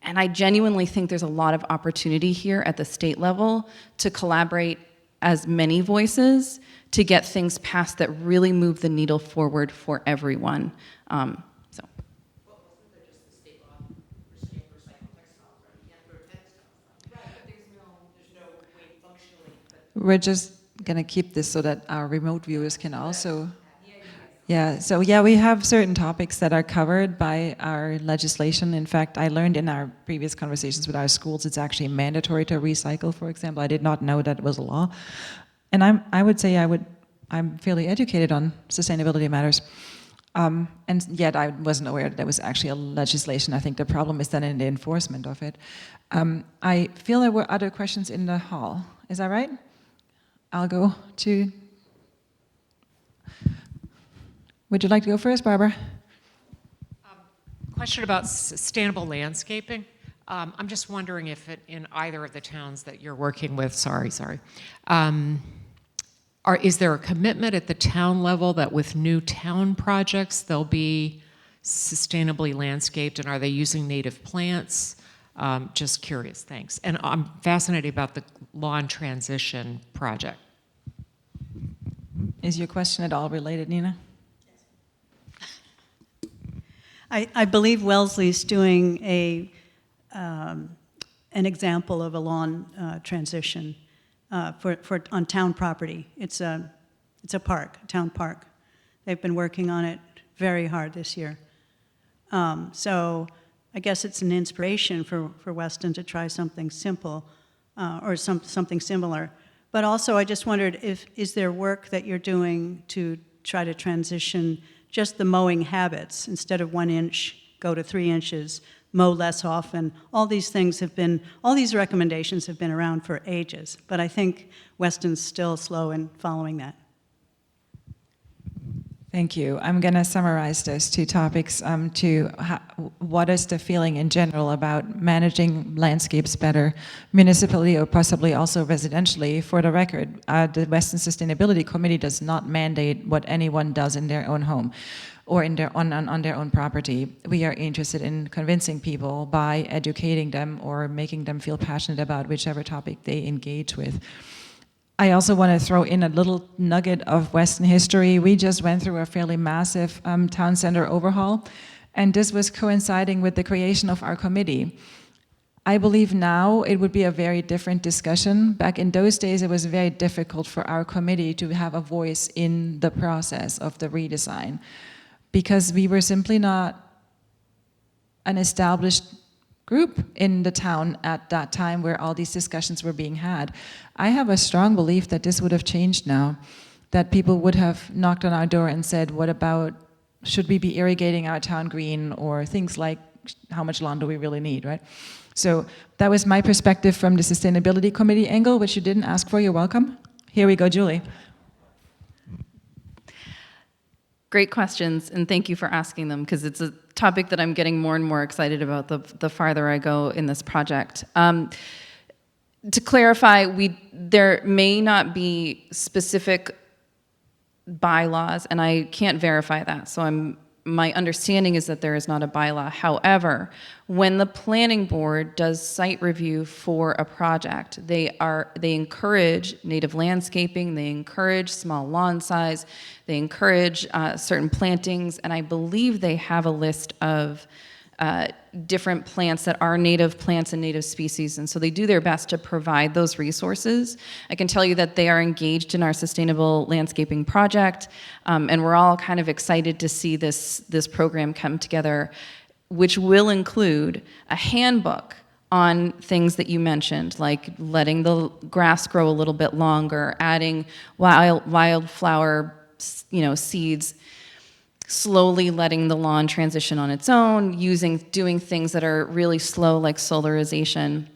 And I genuinely think there's a lot of opportunity here at the state level to collaborate as many voices to get things passed that really move the needle forward for everyone. So. We're just going to keep this so that our remote viewers can also... Yeah, so yeah, we have certain topics that are covered by our legislation. In fact, I learned in our previous conversations with our schools, it's actually mandatory to recycle, for example. I did not know that it was a law. And I would say I'm fairly educated on sustainability matters. And yet I wasn't aware that there was actually a legislation. I think the problem is then in the enforcement of it. I feel there were other questions in the hall. Is that right? I'll go to... Would you like to go first, Barbara? Question about sustainable landscaping. I'm just wondering if in either of the towns that you're working with, is there a commitment at the town level that with new town projects they'll be sustainably landscaped, and are they using native plants? Just curious, thanks. And I'm fascinated about the lawn transition project. Is your question at all related, Nina? I believe Wellesley's doing an example of a lawn transition on town property. It's a park, a town park. They've been working on it very hard this year. So I guess it's an inspiration for Weston to try something simple or something similar. But also I just wondered is there work that you're doing to try to transition just the mowing habits, instead of 1 inch, go to 3 inches, mow less often. All these recommendations have been around for ages, but I think Weston's still slow in following that. Thank you. I'm going to summarize those two topics what is the feeling in general about managing landscapes better, municipally or possibly also residentially. For the record, the Western Sustainability Committee does not mandate what anyone does in their own home or on their own property. We are interested in convincing people by educating them or making them feel passionate about whichever topic they engage with. I also want to throw in a little nugget of Western history. We just went through a fairly massive town center overhaul, and this was coinciding with the creation of our committee. I believe now it would be a very different discussion. Back in those days, it was very difficult for our committee to have a voice in the process of the redesign because we were simply not an established group in the town at that time where all these discussions were being had. I have a strong belief that this would have changed now, that people would have knocked on our door and said, what about, should we be irrigating our town green, or things like, how much lawn do we really need, right? So that was my perspective from the Sustainability Committee angle, which you didn't ask for. You're welcome. Here we go, Julie. Great questions, and thank you for asking them, because it's a topic that I'm getting more and more excited about the farther I go in this project. To clarify, there may not be specific bylaws, and I can't verify that, so my understanding is that there is not a bylaw. However, when the planning board does site review for a project, they encourage native landscaping, they encourage small lawn size, they encourage certain plantings, and I believe they have a list of different plants that are native plants and native species, and so they do their best to provide those resources. I can tell you that they are engaged in our sustainable landscaping project, and we're all kind of excited to see this program come together, which will include a handbook on things that you mentioned, like letting the grass grow a little bit longer, adding wildflower, seeds, slowly letting the lawn transition on its own, doing things that are really slow, like solarization.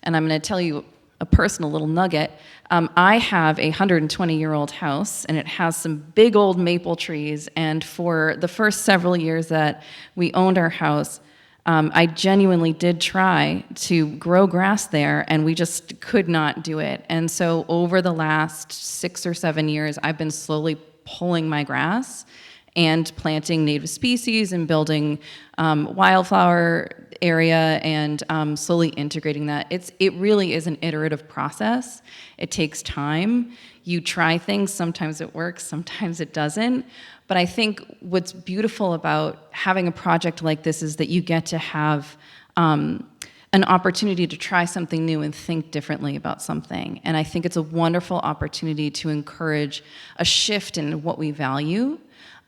And I'm going to tell you a personal little nugget. I have a 120-year-old house, and it has some big old maple trees. And for the first several years that we owned our house, I genuinely did try to grow grass there, and we just could not do it. And so over the last 6 or 7 years, I've been slowly pulling my grass and planting native species and building wildflower area and slowly integrating that. It really is an iterative process. It takes time. You try things, sometimes it works, sometimes it doesn't. But I think what's beautiful about having a project like this is that you get to have an opportunity to try something new and think differently about something. And I think it's a wonderful opportunity to encourage a shift in what we value.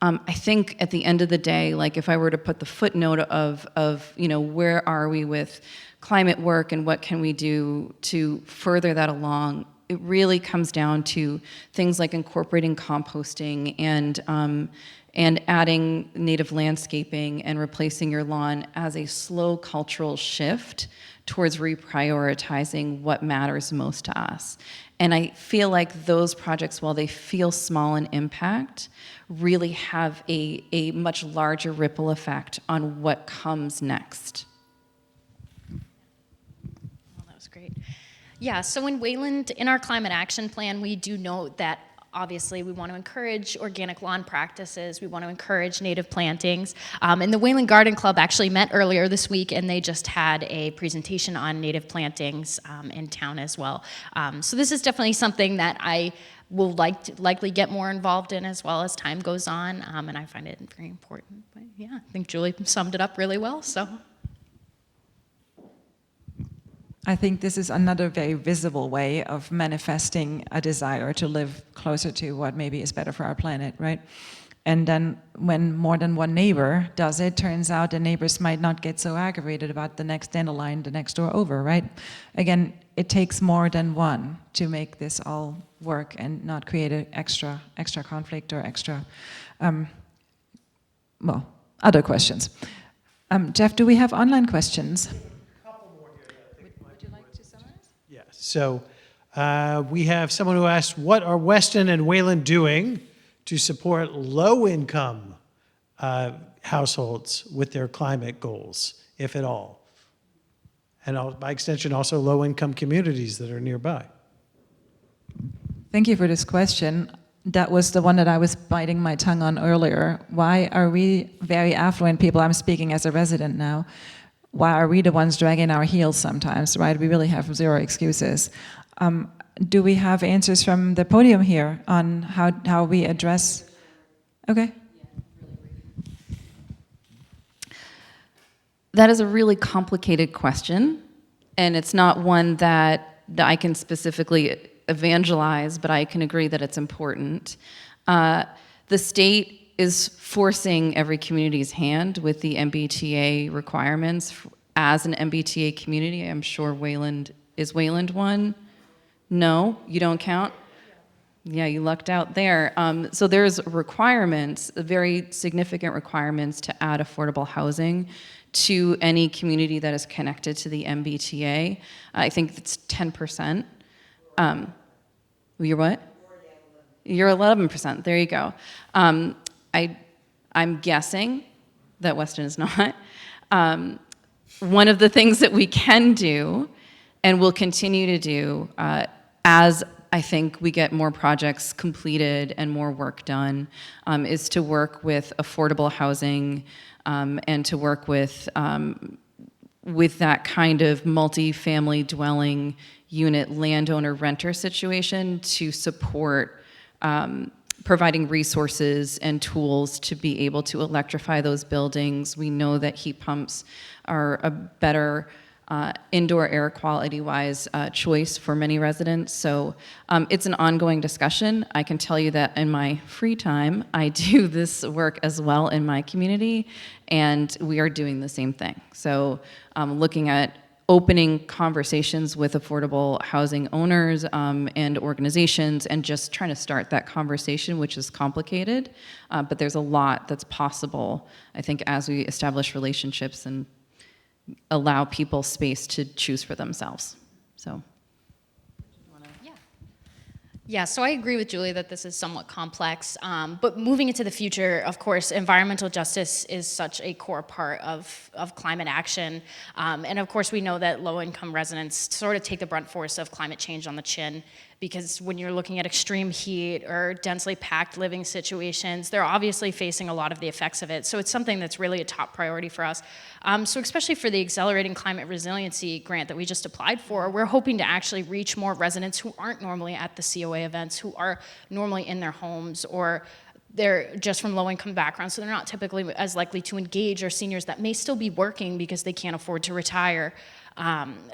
I think at the end of the day, like if I were to put the footnote of where are we with climate work and what can we do to further that along, it really comes down to things like incorporating composting and adding native landscaping and replacing your lawn as a slow cultural shift towards reprioritizing what matters most to us. And I feel like those projects, while they feel small in impact, really have a much larger ripple effect on what comes next. Well, that was great. Yeah, so in Wayland, in our climate action plan, we do note that obviously we want to encourage organic lawn practices, we want to encourage native plantings. And the Wayland Garden Club actually met earlier this week, and they just had a presentation on native plantings in town as well. So this is definitely something that I will likely get more involved in as well as time goes on, and I find it very important. But yeah, I think Julie summed it up really well, so. I think this is another very visible way of manifesting a desire to live closer to what maybe is better for our planet, right? And then when more than one neighbor does it, turns out the neighbors might not get so aggravated about the next dandelion the next door over, right? Again, it takes more than one to make this all work and not create an extra conflict or extra, other questions. Jeff, do we have online questions? Yeah, so we have someone who asked, what are Weston and Wayland doing to support low-income households with their climate goals, if at all? And by extension, also low-income communities that are nearby. Thank you for this question. That was the one that I was biting my tongue on earlier. Why are we very affluent people, I'm speaking as a resident now, why are we the ones dragging our heels sometimes, right? We really have zero excuses. Do we have answers from the podium here on how we address? Okay. That is a really complicated question, and it's not one that I can specifically evangelize, but I can agree that it's important. The state is forcing every community's hand with the MBTA requirements. As an MBTA community, I'm sure is Wayland one? No, you don't count? Yeah, you lucked out there. So there's requirements, very significant requirements to add affordable housing to any community that is connected to the MBTA. I think it's 10%. You're what? You're 11%. There you go. I'm guessing that Weston is not. One of the things that we can do and will continue to do as I think we get more projects completed and more work done is to work with affordable housing and to work with that kind of multi-family dwelling unit landowner renter situation to support providing resources and tools to be able to electrify those buildings. We know that heat pumps are a better indoor air quality-wise choice for many residents. So it's an ongoing discussion. I can tell you that in my free time, I do this work as well in my community, and we are doing the same thing. So looking at opening conversations with affordable housing owners and organizations and just trying to start that conversation, which is complicated. But there's a lot that's possible, I think, as we establish relationships and allow people space to choose for themselves. So. Yeah, so I agree with Julie that this is somewhat complex, but moving into the future, of course, environmental justice is such a core part of climate action, and of course we know that low-income residents sort of take the brunt force of climate change on the chin, because when you're looking at extreme heat or densely packed living situations, they're obviously facing a lot of the effects of it, so it's something that's really a top priority for us. So especially for the Accelerating Climate Resiliency grant that we just applied for, we're hoping to actually reach more residents who aren't normally at the COA events, who are normally in their homes, or they're just from low-income backgrounds, so they're not typically as likely to engage, or seniors that may still be working because they can't afford to retire.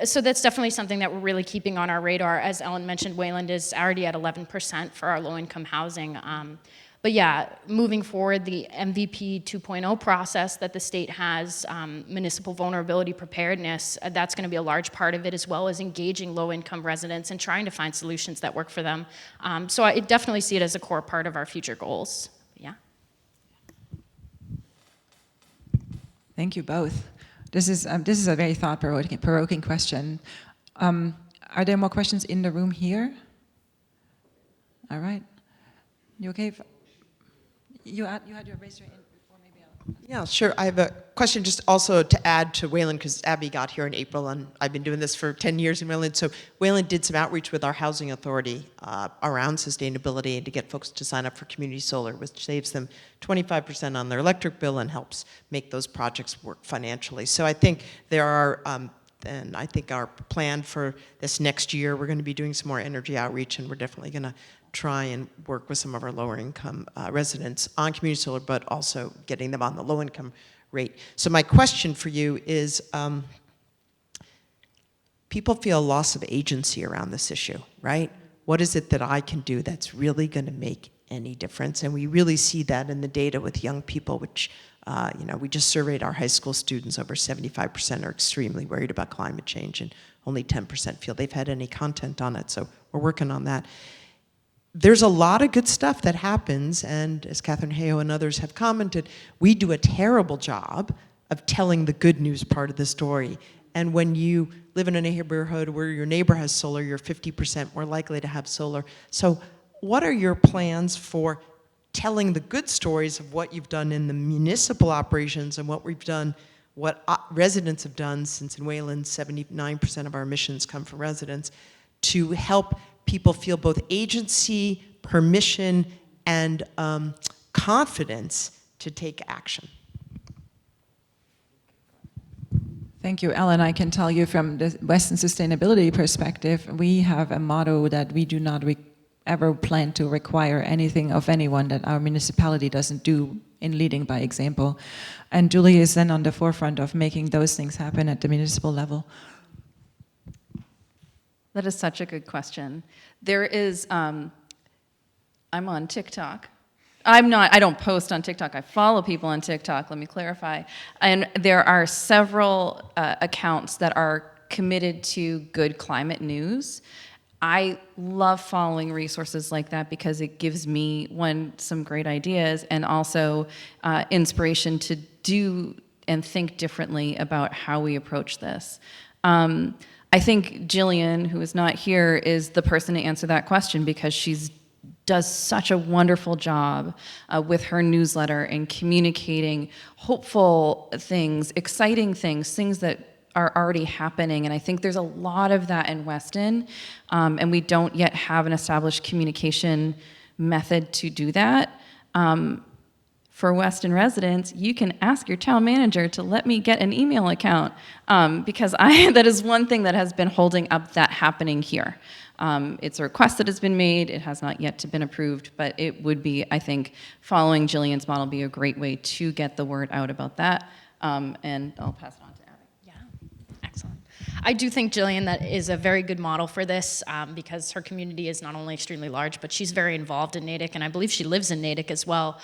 So that's definitely something that we're really keeping on our radar. As Ellen mentioned, Wayland is already at 11% for our low-income housing. But yeah, moving forward, the MVP 2.0 process that the state has, municipal vulnerability preparedness, that's going to be a large part of it, as well as engaging low-income residents and trying to find solutions that work for them. So I definitely see it as a core part of our future goals. Yeah. Thank you both. This is a very thought-provoking question. Are there more questions in the room here? All right. You okay? You had your raise your hand before, maybe I'll... Yeah, sure. I have a question just also to add to Wayland, because Abby got here in April, and I've been doing this for 10 years in Wayland. So Wayland did some outreach with our housing authority around sustainability and to get folks to sign up for community solar, which saves them 25% on their electric bill and helps make those projects work financially. So I think there are, and I think our plan for this next year, we're going to be doing some more energy outreach, and we're definitely going to try and work with some of our lower income residents on community solar, but also getting them on the low income rate. So my question for you is, people feel a loss of agency around this issue, right? What is it that I can do that's really going to make any difference? And we really see that in the data with young people, which we just surveyed our high school students. Over 75% are extremely worried about climate change, and only 10% feel they've had any content on it. So we're working on that. There's a lot of good stuff that happens, and as Catherine Heo and others have commented, we do a terrible job of telling the good news part of the story. And when you live in a neighborhood where your neighbor has solar, you're 50% more likely to have solar. So what are your plans for telling the good stories of what you've done in the municipal operations and what we've done, what residents have done, since in Wayland 79% of our emissions come from residents, to help people feel both agency, permission, and confidence to take action? Thank you, Ellen. I can tell you from the Western sustainability perspective, we have a motto that we do not ever plan to require anything of anyone that our municipality doesn't do in leading by example. And Julie is then on the forefront of making those things happen at the municipal level. That is such a good question. There is, I'm on TikTok. I don't post on TikTok. I follow people on TikTok, let me clarify. And there are several accounts that are committed to good climate news. I love following resources like that because it gives me, one, some great ideas, and also inspiration to do and think differently about how we approach this. I think Jillian, who is not here, is the person to answer that question because she does such a wonderful job with her newsletter and communicating hopeful things, exciting things, things that are already happening. And I think there's a lot of that in Weston, and we don't yet have an established communication method to do that. For Weston residents, you can ask your town manager to let me get an email account because that is one thing that has been holding up that happening here. It's a request that has been made. It has not yet been approved, but it would be, I think, following Jillian's model be a great way to get the word out about that. And I'll pass it on to Abby. Yeah, excellent. I do think, Jillian, that is a very good model for this because her community is not only extremely large, but she's very involved in Natick, and I believe she lives in Natick as well.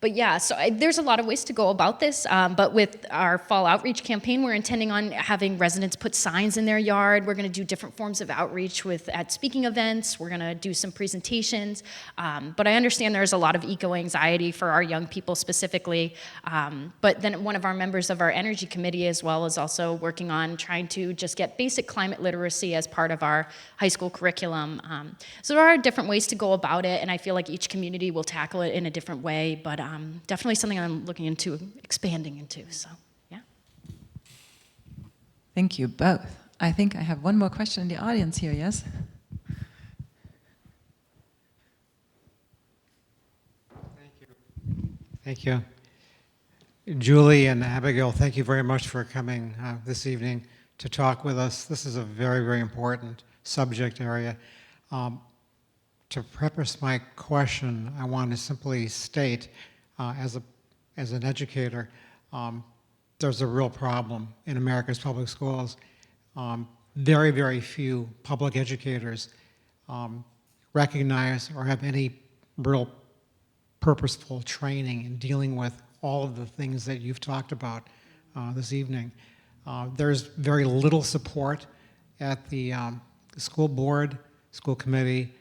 But yeah, so there's a lot of ways to go about this. But with our fall outreach campaign, we're intending on having residents put signs in their yard. We're going to do different forms of outreach at speaking events. We're going to do some presentations. But I understand there's a lot of eco-anxiety for our young people specifically. But then one of our members of our energy committee as well is also working on trying to just get basic climate literacy as part of our high school curriculum. So there are different ways to go about it, and I feel like each community will tackle it in a different way. But definitely something I'm looking into expanding into, so yeah. Thank you both. I think I have one more question in the audience here, yes? Thank you. Julie and Abigail, thank you very much for coming this evening to talk with us. This is a very, very important subject area. To preface my question, I want to simply state, as an educator, there's a real problem in America's public schools. Very, very few public educators recognize or have any real purposeful training in dealing with all of the things that you've talked about this evening. There's very little support at the school board, school committee,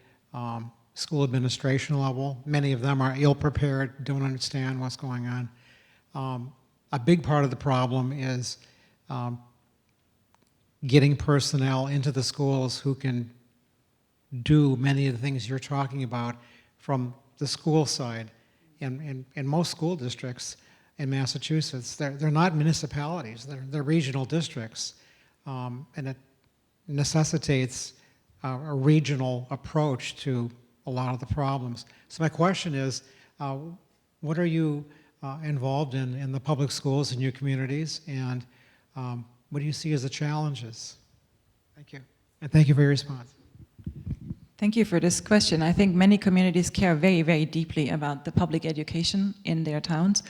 school administration level. Many of them are ill-prepared, don't understand what's going on. A big part of the problem is getting personnel into the schools who can do many of the things you're talking about from the school side. In most school districts in Massachusetts, they're not municipalities, they're regional districts, and it necessitates a regional approach to a lot of the problems. So my question is, what are you involved in the public schools in your communities, and what do you see as the challenges? Thank you. And thank you for your response. Thank you for this question. I think many communities care very, very deeply about the public education in their towns.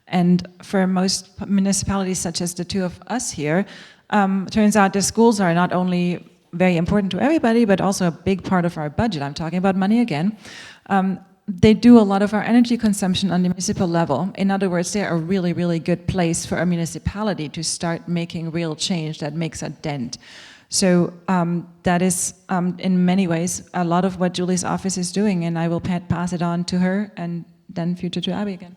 And for most municipalities, such as the two of us here, turns out the schools are not only very important to everybody, but also a big part of our budget. I'm talking about money again. They do a lot of our energy consumption on the municipal level. In other words, they're a really, really good place for a municipality to start making real change that makes a dent. So that is, in many ways, a lot of what Julie's office is doing, and I will pass it on to her and then future to Abby again.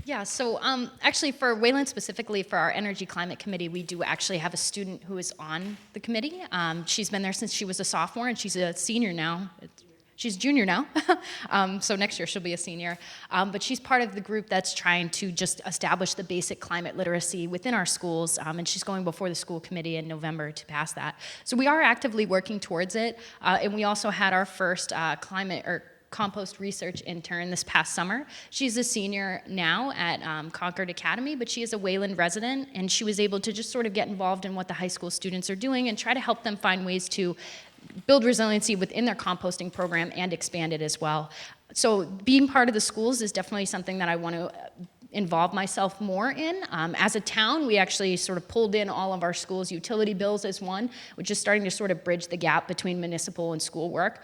Yeah, so actually for Wayland specifically, for our Energy Climate Committee, we do actually have a student who is on the committee. She's been there since she was a sophomore, and she's a senior now. She's a junior now, so next year she'll be a senior. But she's part of the group that's trying to just establish the basic climate literacy within our schools, and she's going before the school committee in November to pass that. So we are actively working towards it, and we also had our first compost research intern this past summer. She's a senior now at Concord Academy, but she is a Wayland resident, and she was able to just sort of get involved in what the high school students are doing and try to help them find ways to build resiliency within their composting program and expand it as well. So being part of the schools is definitely something that I want to involve myself more in. As a town, we actually sort of pulled in all of our schools' utility bills as one, which is starting to sort of bridge the gap between municipal and school work.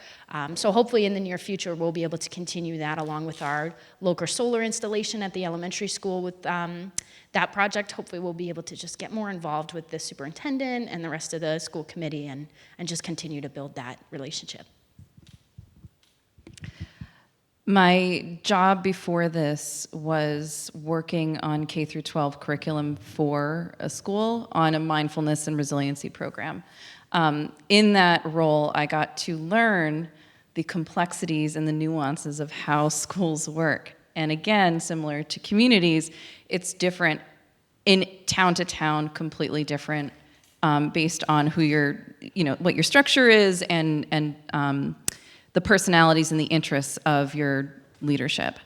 So hopefully in the near future, we'll be able to continue that along with our local solar installation at the elementary school with that project. Hopefully we'll be able to just get more involved with the superintendent and the rest of the school committee and just continue to build that relationship. My job before this was working on K through 12 curriculum for a school on a mindfulness and resiliency program. In that role, I got to learn the complexities and the nuances of how schools work. And again, similar to communities, it's different in town to town, completely different, based on who what your structure is and the personalities and the interests of your leadership.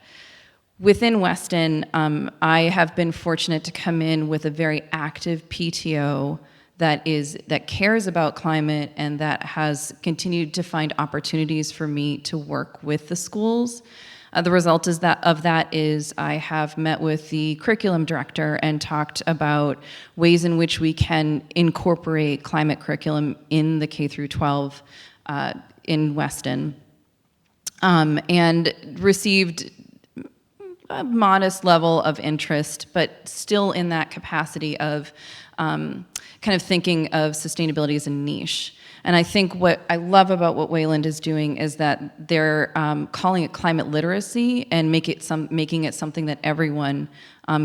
Within Weston, I have been fortunate to come in with a very active PTO that cares about climate and that has continued to find opportunities for me to work with the schools. The result of that is I have met with the curriculum director and talked about ways in which we can incorporate climate curriculum in the K through 12 in Weston. and received a modest level of interest, but still in that capacity of kind of thinking of sustainability as a niche. And I think what I love about what Wayland is doing is that they're calling it climate literacy and making it something that everyone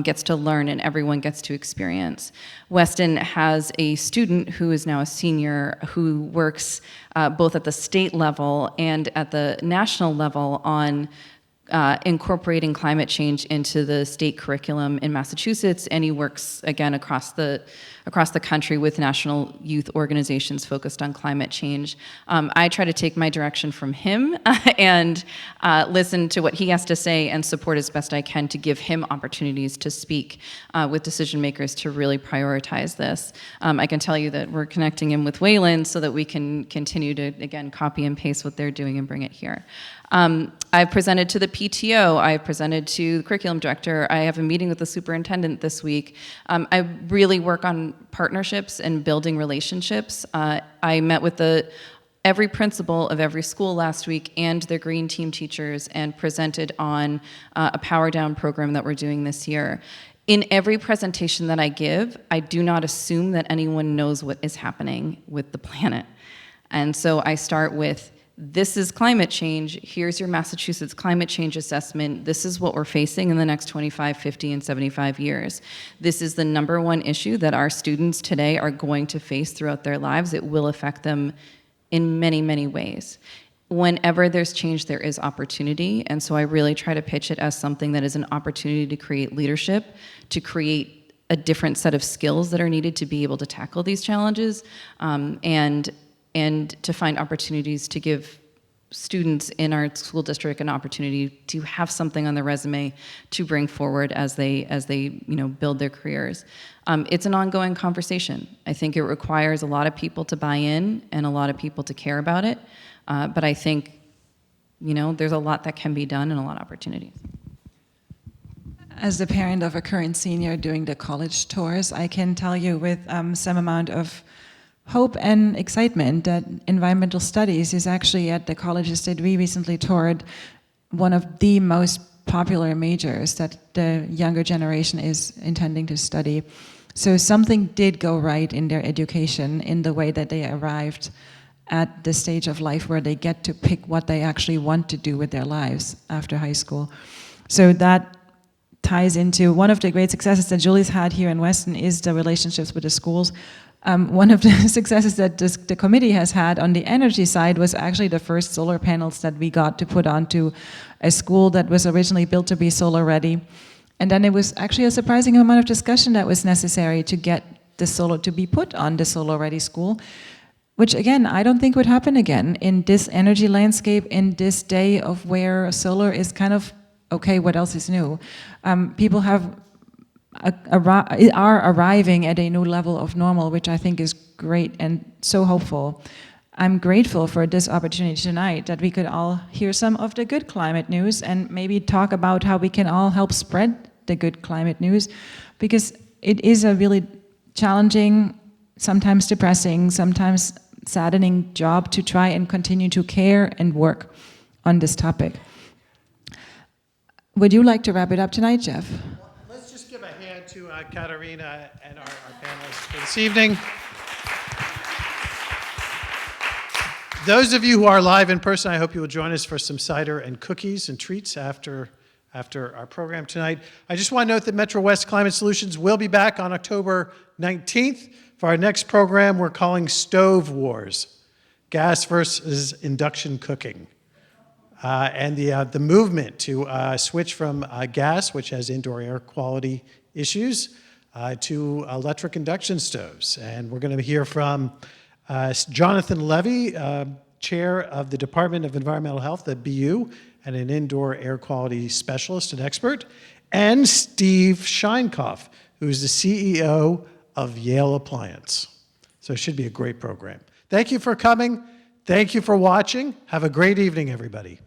gets to learn and everyone gets to experience. Weston has a student who is now a senior who works both at the state level and at the national level on incorporating climate change into the state curriculum in Massachusetts, and he works again across the country with national youth organizations focused on climate change. I try to take my direction from him and listen to what he has to say and support as best I can to give him opportunities to speak with decision makers to really prioritize this. I can tell you that we're connecting him with Wayland so that we can continue to, again, copy and paste what they're doing and bring it here. I've presented to the PTO, I've presented to the curriculum director, I have a meeting with the superintendent this week. I really work on partnerships and building relationships. I met with every principal of every school last week and their green team teachers and presented on a Power Down program that we're doing this year. In every presentation that I give, I do not assume that anyone knows what is happening with the planet. And so I start with, this is climate change, here's your Massachusetts climate change assessment, this is what we're facing in the next 25, 50, and 75 years. This is the number one issue that our students today are going to face throughout their lives. It will affect them in many, many ways. Whenever there's change, there is opportunity, and so I really try to pitch it as something that is an opportunity to create leadership, to create a different set of skills that are needed to be able to tackle these challenges, and to find opportunities to give students in our school district an opportunity to have something on their resume to bring forward as they build their careers. It's an ongoing conversation. I think it requires a lot of people to buy in and a lot of people to care about it. But I think, there's a lot that can be done and a lot of opportunities. As the parent of a current senior doing the college tours, I can tell you with some amount of hope and excitement that environmental studies is actually at the colleges that we recently toured one of the most popular majors that the younger generation is intending to study. So something did go right in their education in the way that they arrived at the stage of life where they get to pick what they actually want to do with their lives after high school. So that ties into one of the great successes that Julie's had here in Weston is the relationships with the schools. One of the successes that the committee has had on the energy side was actually the first solar panels that we got to put onto a school that was originally built to be solar ready. And then it was actually a surprising amount of discussion that was necessary to get the solar to be put on the solar ready school, which again, I don't think would happen again in this energy landscape, in this day of where solar is kind of, okay, what else is new? People are arriving at a new level of normal, which I think is great and so hopeful. I'm grateful for this opportunity tonight that we could all hear some of the good climate news and maybe talk about how we can all help spread the good climate news, because it is a really challenging, sometimes depressing, sometimes saddening job to try and continue to care and work on this topic. Would you like to wrap it up tonight, Jeff? Let's just give a hand to Katarina and our panelists for this evening. Those of you who are live in person, I hope you will join us for some cider and cookies and treats after our program tonight. I just want to note that Metro West Climate Solutions will be back on October 19th for our next program we're calling Stove Wars, Gas versus Induction Cooking. And the movement to switch from gas, which has indoor air quality issues, to electric induction stoves. And we're going to hear from Jonathan Levy, chair of the Department of Environmental Health at BU, and an indoor air quality specialist and expert, and Steve Scheinkoff, who's the CEO of Yale Appliance. So it should be a great program. Thank you for coming. Thank you for watching. Have a great evening, everybody.